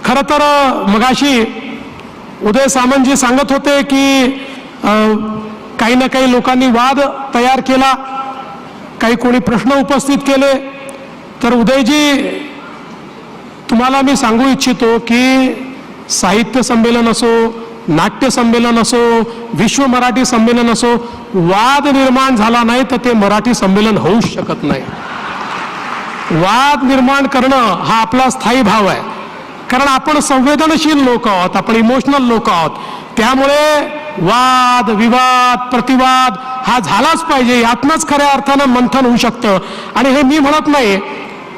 खरं तर मगाशी उदय सामंतजी सांगत होते की काही ना काही लोकांनी वाद तयार केला, काही कोणी प्रश्न उपस्थित केले. तर उदयजी, तुम्हाला मी सांगू इच्छितो की साहित्य संमेलन असो, नाट्य संमेलन असो, विश्व मराठी संमेलन असो, वाद निर्माण झाला नाही तर ते मराठी संमेलन होऊच शकत नाही. वाद निर्माण करणं हा आपला स्थायी भाव आहे. कारण आपण संवेदनशील लोक आहोत, आपण इमोशनल लोक आहोत. त्यामुळे वाद विवाद प्रतिवाद हा झालाच पाहिजे. यातनंच खऱ्या अर्थानं मंथन होऊ शकतं. आणि हे मी म्हणत नाही,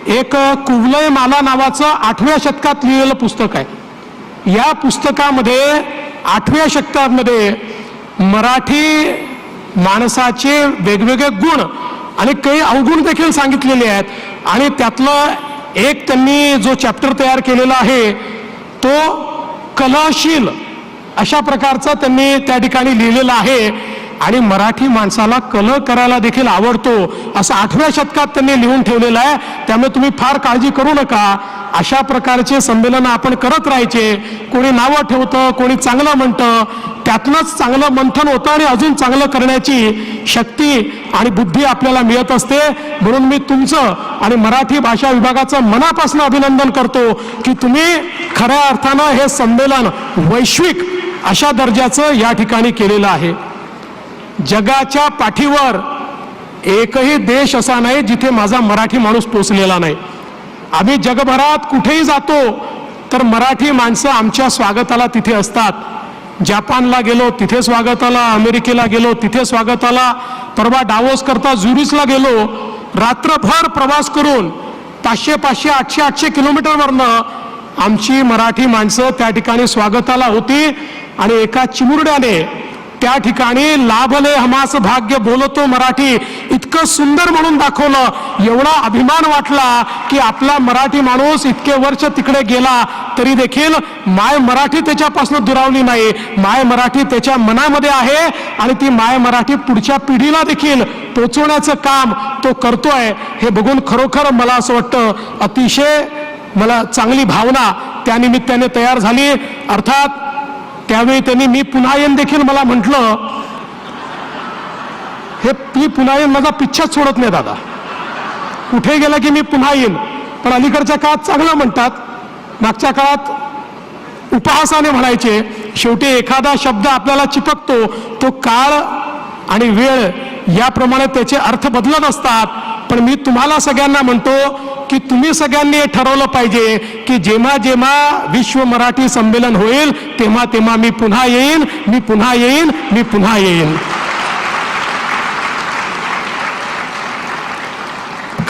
एक कुवलय माला नावाचं 8व्या शतकात लिहिलेलं पुस्तक आहे. या पुस्तकामध्ये 8व्या शतकामध्ये मराठी माणसाचे वेगवेगळे गुण आणि काही अवगुण देखील सांगितलेले आहेत. आणि त्यातलं एक त्यांनी जो चॅप्टर तयार केलेला आहे तो कलाशील अशा प्रकारचा त्यांनी त्या ठिकाणी लिहिलेला आहे. आणि मराठी माणसाला कलह करायला देखील आवडतो असं 8व्या शतकात त्यांनी लिहून ठेवलेलं आहे. त्यामुळे तुम्ही फार काळजी करू नका. अशा प्रकारचे संमेलन आपण करत राहायचे. कोणी नावं ठेवतं, कोणी चांगलं म्हणतं, त्यातनंच चांगलं मंथन होतं आणि अजून चांगलं करण्याची शक्ती आणि बुद्धी आपल्याला मिळत असते. म्हणून मी तुमचं आणि मराठी भाषा विभागाचं मनापासून अभिनंदन करतो की तुम्ही खऱ्या अर्थानं हे संमेलन वैश्विक अशा दर्जाचं या ठिकाणी केलेलं आहे. जगाच्या पाठीवर एकही देश असा नाही जिथे माझा मराठी माणूस पोचलेला नाही. आम्ही जगभरात कुठेही जातो तर मराठी माणसं आमच्या स्वागताला तिथे असतात. जपानला गेलो तिथे स्वागताला, अमेरिकेला गेलो तिथे स्वागताला, परवा डावोस करता झुरिचला गेलो, रात्रभर प्रवास करून 500 800 किलोमीटरवरनं आमची मराठी माणसं त्या ठिकाणी स्वागताला होती. आणि एका चिमुरड्याने त्या ठिकाणी लाभले हमास भाग्य बोलतो मराठी इतकं सुंदर म्हणून दाखवलं. एवढा अभिमान वाटला की आपला मराठी माणूस इतके वर्ष तिकडे गेला तरी देखील माय मराठी त्याच्यापासून दुरावली नाही. माय मराठी त्याच्या मनामध्ये आहे आणि ती माय मराठी पुढच्या पिढीला देखील पोचवण्याचं काम तो करतोय. हे बघून खरोखर मला असं वाटतं अतिशय मला चांगली भावना त्या निमित्ताने तयार झाली. अर्थात त्यावेळी त्यांनी मी पुन्हा येईन देखील मला म्हटलं. हे मी पुन्हा येईन माझा पिच्छाच सोडत नाही दादा. कुठे गेला की मी पुन्हा येईन. पण अलीकडच्या काळात चांगलं म्हणतात, मागच्या काळात उपहासाने म्हणायचे. शेवटी एखादा शब्द आपल्याला चिपकतो, तो काळ आणि वेळ याप्रमाणे त्याचे अर्थ बदलत असतात. पण मी तुम्हाला सगळ्यांना म्हणतो की तुम्ही सगळ्यांनी हे ठरवलं पाहिजे की जेव्हा जेव्हा विश्व मराठी संमेलन होईल तेव्हा तेव्हा मी पुन्हा येईन, मी पुन्हा येईन, मी पुन्हा येईन.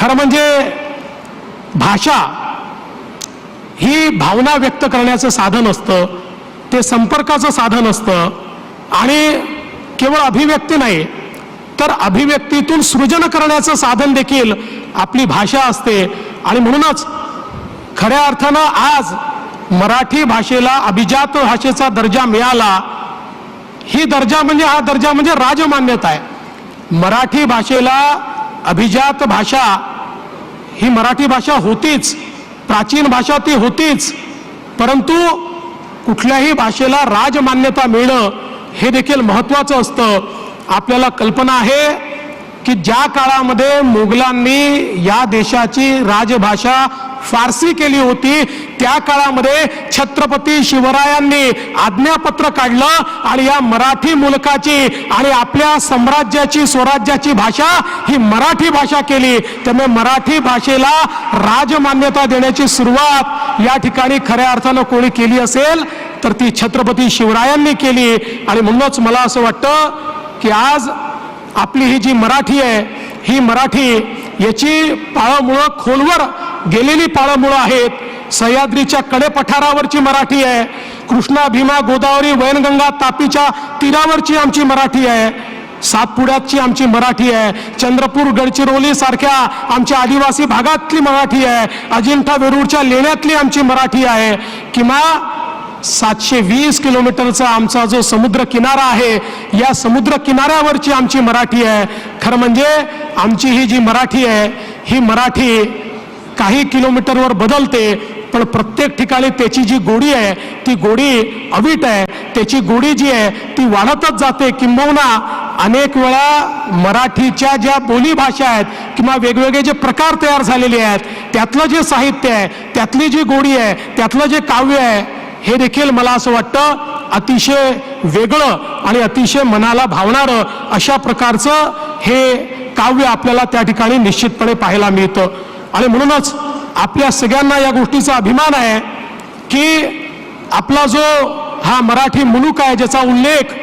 खरं म्हणजे भाषा ही भावना व्यक्त करण्याचं साधन असतं, ते संपर्काचं साधन असतं. आणि केवळ अभिव्यक्ती नाही तर अभिव्यक्तीतून सृजन करण्याचं साधन देखील आपली भाषा असते. आणि म्हणूनच खऱ्या अर्थानं आज मराठी भाषेला अभिजात भाषेचा दर्जा मिळाला. ही दर्जा म्हणजे हा दर्जा म्हणजे राजमान्यता आहे. मराठी भाषेला अभिजात भाषा ही मराठी भाषा होतीच, प्राचीन भाषा ती होतीच. परंतु कुठल्याही भाषेला राजमान्यता मिळणं हे देखील महत्त्वाचं असतं. आपल्याला कल्पना आहे की ज्या काळामध्ये मोगलांनी या देशाची राजभाषा फारसी केली होती, त्या काळामध्ये छत्रपती शिवरायांनी आज्ञापत्र काढलं आणि या मराठी मुलकाची आणि आपल्या साम्राज्याची स्वराज्याची भाषा ही मराठी भाषा केली. त्यामुळे मराठी भाषेला राजमान्यता देण्याची सुरुवात या ठिकाणी खऱ्या अर्थानं कोणी केली असेल तर ती छत्रपती शिवरायांनी केली. आणि म्हणूनच मला असं वाटतं की आज आपली ही जी मराठी आहे, ही मराठी याची पाळंमुळं खोलवर गेलेली पाळंमुळं आहेत. सह्याद्रीच्या कडेपठारावरची मराठी आहे, कृष्णा भीमा गोदावरी वैनगंगा तापीच्या तीरावरची आमची मराठी आहे, सातपुड्याची आमची मराठी आहे, चंद्रपूर गडचिरोली सारख्या आमच्या आदिवासी भागातली मराठी आहे, अजिंठा वेरूळच्या लेण्यातली आमची मराठी आहे, किंवा 720 किलोमीटरचा आमचा जो समुद्र किनारा आहे, या समुद्र किनाऱ्यावरची आमची मराठी आहे. खरं म्हणजे आमची ही जी मराठी आहे, ही मराठी काही किलोमीटरवर बदलते, पण प्रत्येक ठिकाणी त्याची जी गोडी आहे ती गोडी अवीट आहे. त्याची गोडी जी आहे ती वाढतच जाते. किंबहुना अनेक वेळा मराठीच्या ज्या बोलीभाषा आहेत किंवा वेगवेगळे जे प्रकार तयार झालेले आहेत, त्यातलं जे साहित्य आहे, त्यातली जी गोडी आहे, त्यातलं जे काव्य आहे, हे देखील मला असं वाटतं अतिशय वेगळं आणि अतिशय मनाला भावणारं अशा प्रकारचं हे काव्य आपल्याला त्या ठिकाणी निश्चितपणे पाहायला मिळतं. आणि म्हणूनच आपल्या सगळ्यांना या गोष्टीचा अभिमान आहे की आपला जो हा मराठी मुलूक आहे, ज्याचा उल्लेख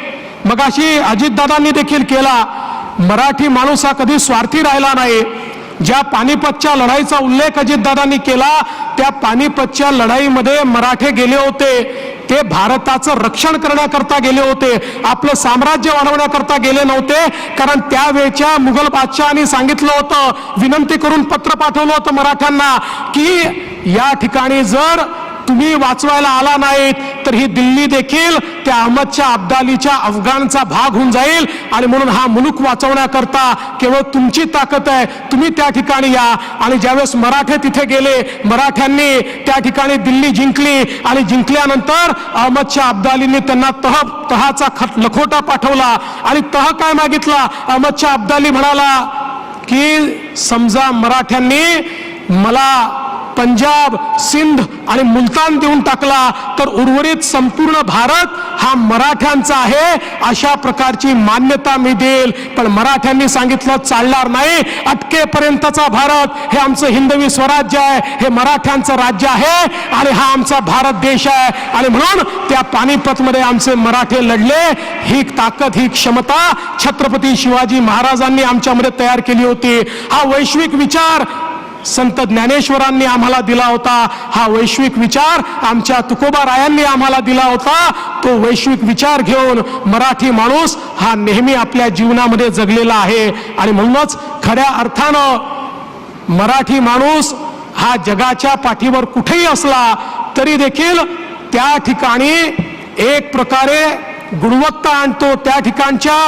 मगाशी अजितदादांनी देखील केला, मराठी माणूस हा कधी स्वार्थी राहिला नाही. ज्या पानिपतच्या लढाईचा उल्लेख अजितदादांनी केला, त्या पानिपतच्या लढाईमध्ये मराठे गेले होते, ते भारताचं रक्षण करण्याकरता गेले होते, आपलं साम्राज्य वाढवण्याकरता गेले नव्हते. कारण त्यावेळच्या मुघल बादशहांनी सांगितलं होतं, विनंती करून पत्र पाठवलं होतं मराठ्यांना की या ठिकाणी जर तुम्ही वाचवायला आला नाहीत तर ही दिल्ली देखील त्या अहमदच्या अब्दालीच्या अफगाणचा भाग होऊन जाईल. आणि म्हणून हा मुलूक वाचवण्याकरता केवळ तुमची ताकद आहे, तुम्ही त्या ठिकाणी या. आणि ज्यावेळेस मराठे तिथे गेले, मराठ्यांनी त्या ठिकाणी दिल्ली जिंकली आणि जिंकल्यानंतर अहमदच्या अब्दालींनी त्यांना तहाचा लखोटा पाठवला. आणि तह काय मागितला? अहमदच्या अब्दाली म्हणाला की समजा मराठ्यांनी मला पंजाब, सिंध आणि मुलतान देऊन टाकला तर उर्वरित संपूर्ण भारत हा मराठ्यांचा आहे, अशा प्रकारची मान्यता मी देईल. पण मराठ्यांनी सांगितलं चालणार नाही, अटकेपर्यंतचा भारत हे आमचं हिंदवी स्वराज्य आहे, हे मराठ्यांचं राज्य आहे आणि हा आमचा भारत देश आहे. आणि म्हणून त्या पानिपतमध्ये आमचे मराठे लढले. ही ताकद, ही क्षमता छत्रपती शिवाजी महाराजांनी आमच्यामध्ये तयार केली होती. हा वैश्विक विचार संत ज्ञानेश्वरांनी आम्हाला दिला होता, हा वैश्विक विचार आमच्या तुकोबारायांनी आम्हाला दिला होता. तो वैश्विक विचार घेऊन मराठी माणूस हा नेहमी आपल्या जीवनामध्ये जगलेला आहे. आणि म्हणूनच खऱ्या अर्थानं मराठी माणूस हा जगाच्या पाठीवर कुठेही असला तरी देखील त्या ठिकाणी एक प्रकारे गुणवत्ता आणतो, त्या ठिकाणच्या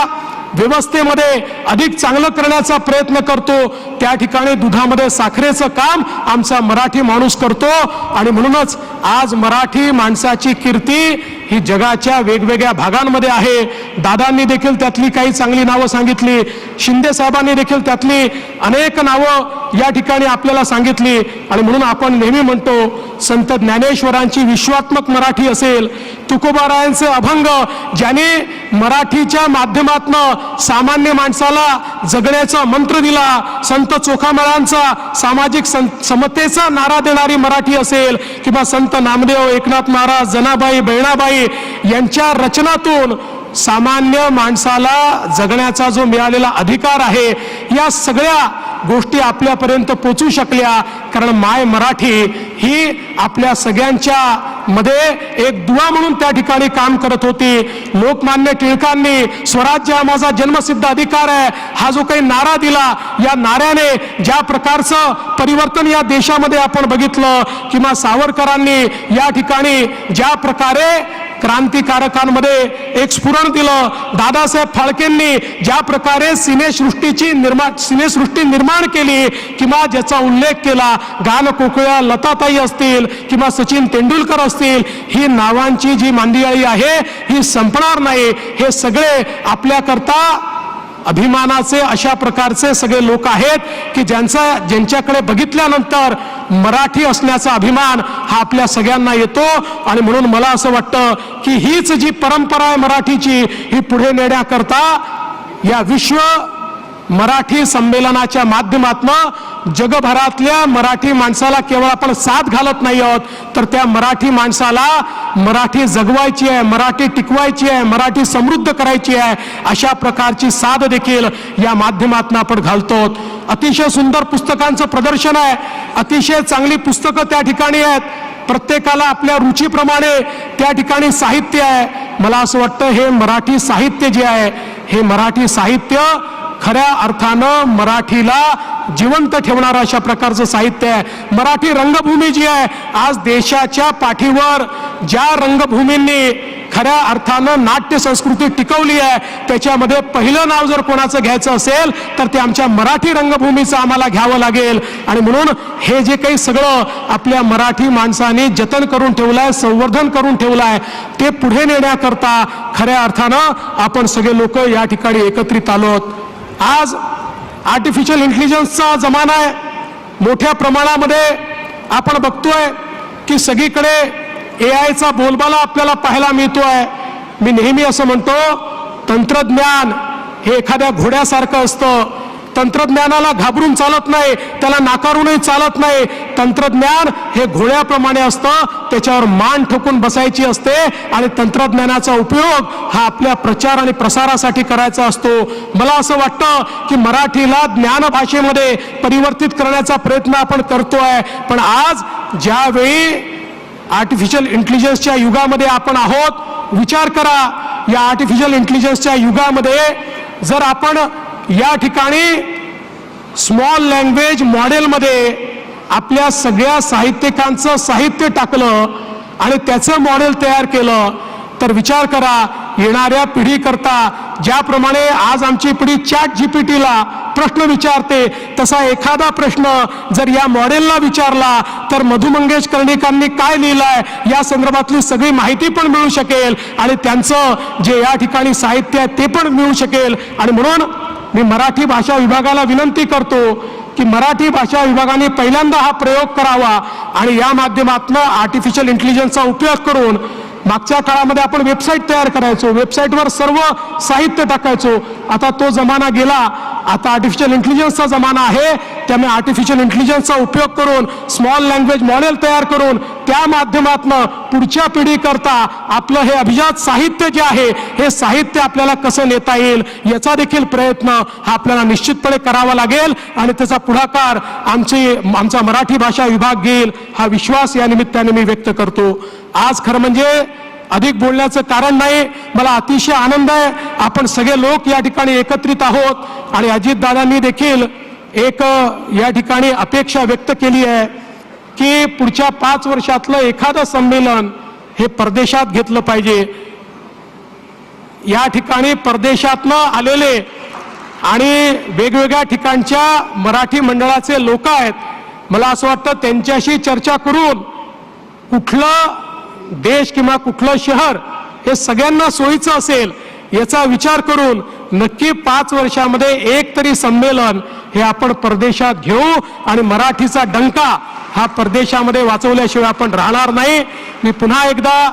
व्यवस्थेमध्ये अधिक चांगलं करण्याचा प्रयत्न करतो. त्या ठिकाणी दुधामध्ये साखरेचं काम आमचा मराठी माणूस करतो. आणि म्हणूनच आज मराठी माणसाची कीर्ती ही जगाच्या वेगवेगळ्या भागांमध्ये आहे. दादांनी देखील त्यातली काही चांगली नावं सांगितली, शिंदे साहेबांनी देखील त्यातली अनेक नावं या ठिकाणी आपल्याला सांगितली. आणि म्हणून आपण नेहमी म्हणतो संत ज्ञानेश्वरांची विश्वात्मक मराठी असेल, तुकोबारायांचे अभंग ज्यांनी मराठीच्या माध्यमातनं सामान्य माणसाला जगण्याचा मंत्र दिला, संत चोखामेळांचा सामाजिक समतेचा नारा देणारी मराठी असेल, किंवा संत नामदेव, एकनाथ महाराज, जनाबाई, बहिणाबाई यांच्या रचनातून सामान्य माणसाला जगण्याचा जो मिळालेला अधिकार आहे, या सगळ्या गोष्टी आपल्यापर्यंत पोचू शकल्या. कारण माय मराठी ही आपल्या सगळ्यांच्या मध्ये एक दुवा म्हणून त्या ठिकाणी काम करत होती. लोकमान्य टिळकांनी स्वराज्य हा माझा जन्मसिद्ध अधिकार आहे हा जो काही नारा दिला, या नाऱ्याने ज्या प्रकारचं परिवर्तन या देशामध्ये आपण बघितलं, किंवा सावरकरांनी या ठिकाणी ज्या प्रकारे क्रांतिकारकांमध्ये एक स्फुरण दिलं. दादासाहेब फाळकेंनी ज्या प्रकारे सिनेसृष्टी निर्माण केली किंवा ज्याचा उल्लेख केला, गानकोकिळा लताताई असतील किंवा सचिन तेंडुलकर असतील, ही नावांची जी मांदियाळी आहे ही संपणार नाही. हे सगळे आपल्याकरता अभिमानाचे अशा प्रकारचे सगळे लोक आहेत की ज्यांच्याकडे बघितल्यानंतर मराठी असण्याचा अभिमान हा आपल्या सगळ्यांना येतो. आणि म्हणून मला असं वाटतं की हीच जी परंपरा आहे मराठीची, ही पुढे नेण्याकरता या विश्व मराठी संमेलनाच्या माध्यमातून जगभरातल्या मराठी माणसाला केवळ आपण साथ घालत नाही आहोत, तर त्या मराठी माणसाला मराठी जगवायची आहे, मराठी टिकवायची आहे, मराठी समृद्ध करायची आहे, अशा प्रकारची साथ देखील या माध्यमातून आपण घालतो. अतिशय सुंदर पुस्तकांचं प्रदर्शन आहे, अतिशय चांगली पुस्तकं त्या ठिकाणी आहेत. प्रत्येकाला आपल्या रुचीप्रमाणे त्या ठिकाणी साहित्य आहे. मला असं वाटतं हे मराठी साहित्य जे आहे, हे मराठी साहित्य खऱ्या अर्थानं मराठीला जिवंत ठेवणारं अशा प्रकारचं साहित्य आहे. मराठी रंगभूमी जी आहे, आज देशाच्या पाठीवर ज्या रंगभूमींनी खऱ्या अर्थानं नाट्य संस्कृती टिकवली आहे, त्याच्यामध्ये पहिलं नाव जर कोणाचं घ्यायचं असेल तर ते आमच्या मराठी रंगभूमीचं आम्हाला घ्यावं लागेल. आणि म्हणून हे जे काही सगळं आपल्या मराठी माणसांनी जतन करून ठेवलं आहे, संवर्धन करून ठेवलं आहे, ते पुढे नेण्याकरता खऱ्या अर्थानं आपण सगळे लोक या ठिकाणी एकत्रित आलोत. आज आर्टिफिशियल इंटेलिजन्सचा जमाना आहे. मोठ्या प्रमाणामध्ये आपण बघतोय की सगळीकडे AIचा बोलबाला आपल्याला पाहायला मिळतोय. मी नेहमी असं म्हणतो, तंत्रज्ञान हे एखाद्या घोड्यासारखं असतं. तंत्रज्ञानाला घाबरून चालत नाही, त्याला नाकारूनही चालत नाही. तंत्रज्ञान हे घोड्याप्रमाणे असतं, त्याच्यावर मान ठोकून बसायची असते आणि तंत्रज्ञानाचा उपयोग हा आपल्या प्रचार आणि प्रसारासाठी करायचा असतो. मला असं वाटतं की मराठीला ज्ञान भाषेमध्ये परिवर्तित करण्याचा प्रयत्न आपण करतोय. पण आज ज्यावेळी आर्टिफिशियल इंटेलिजन्सच्या युगामध्ये आपण आहोत, विचार करा, या आर्टिफिशियल इंटेलिजन्सच्या युगामध्ये जर आपण या ठिकाणी स्मॉल लँग्वेज मॉडेलमध्ये आपल्या सगळ्या साहित्यिकांचं साहित्य टाकलं आणि त्याचं मॉडेल तयार केलं, तर विचार करा, येणाऱ्या पिढीकरता ज्याप्रमाणे आज आमची पिढी ChatGPTला प्रश्न विचारते, तसा एखादा प्रश्न जर या मॉडेलला विचारला तर मधु मंगेश कर्णिकांनी काय लिहिलंय या संदर्भातली सगळी माहिती पण मिळू शकेल आणि त्यांचं जे या ठिकाणी साहित्य आहे ते पण मिळू शकेल. आणि म्हणून मी मराठी भाषा विभागाला विनंती करतो की मराठी भाषा विभागाने पहिल्यांदा हा प्रयोग करावा आणि या माध्यमातून आर्टिफिशियल इंटेलिजन्सचा उपयोग करून मागच्या काळामध्ये आपण वेबसाईट तयार करायचो, वेबसाईटवर सर्व साहित्य टाकायचो. आता तो जमाना गेला, आता आर्टिफिशियल इंटेलिजन्सचा जमाना आहे. त्यामुळे आर्टिफिशियल इंटेलिजन्सचा उपयोग करून स्मॉल लँग्वेज मॉडेल तयार करून त्या माध्यमातून पुढच्या पिढीकरता आपलं हे अभिजात साहित्य जे आहे, हे साहित्य आपल्याला कसं नेता येईल याचा देखील प्रयत्न हा आपल्याला निश्चितपणे करावा लागेल आणि त्याचा पुढाकार आमचा मराठी भाषा विभाग घेईल हा विश्वास या निमित्ताने मी व्यक्त करतो. आज खरं म्हणजे अधिक बोलण्याचं कारण नाही, मला अतिशय आनंद आहे, आपण सगळे लोक या ठिकाणी एकत्रित आहोत आणि अजितदादांनी देखील एक या ठिकाणी अपेक्षा व्यक्त केली आहे की पुढच्या 5 वर्षातलं एखादं संमेलन हे परदेशात घेतलं पाहिजे. या ठिकाणी परदेशातनं आलेले आणि वेगवेगळ्या ठिकाणच्या मराठी मंडळाचे लोक आहेत. मला असं वाटतं त्यांच्याशी चर्चा करून कुठलं देश किंवा कुठलं शहर हे सगळ्यांना सोयीचं असेल याचा विचार करून नक्की 5 वर्षामध्ये एक तरी संमेलन हे आपण परदेशात घेऊ आणि मराठीचा डंका हा परदेशामध्ये वाचवल्याशिवाय आपण राहणार नाही. मी पुन्हा एकदा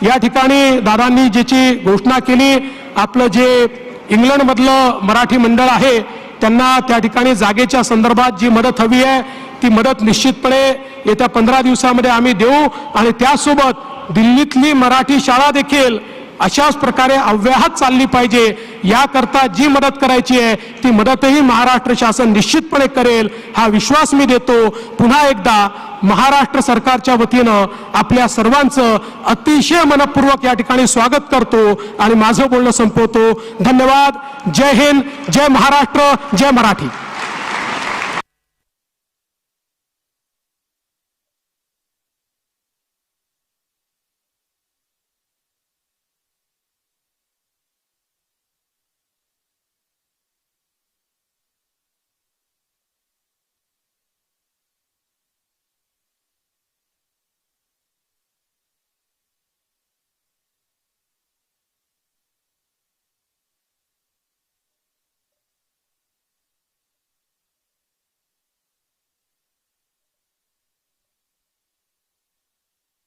या ठिकाणी दादांनी ज्याची घोषणा केली, आपलं जे इंग्लंडमधलं मराठी मंडळ आहे त्यांना त्या ठिकाणी जागेच्या संदर्भात जी मदत हवी आहे ती मदत निश्चितपणे येत्या 15 दिवसामध्ये आम्ही देऊ आणि त्यासोबत दिल्लीतली मराठी शाळा देखील अशाच प्रकारे अव्याहत चालली पाहिजे. याकरता जी मदत करायची आहे ती मदतही महाराष्ट्र शासन निश्चितपणे करेल हा विश्वास मी देतो. पुन्हा एकदा महाराष्ट्र सरकारच्या वतीनं आपल्या सर्वांचं अतिशय मनपूर्वक या ठिकाणी स्वागत करतो आणि माझं बोलणं संपवतो. धन्यवाद. जय हिंद, जय महाराष्ट्र, जय मराठी.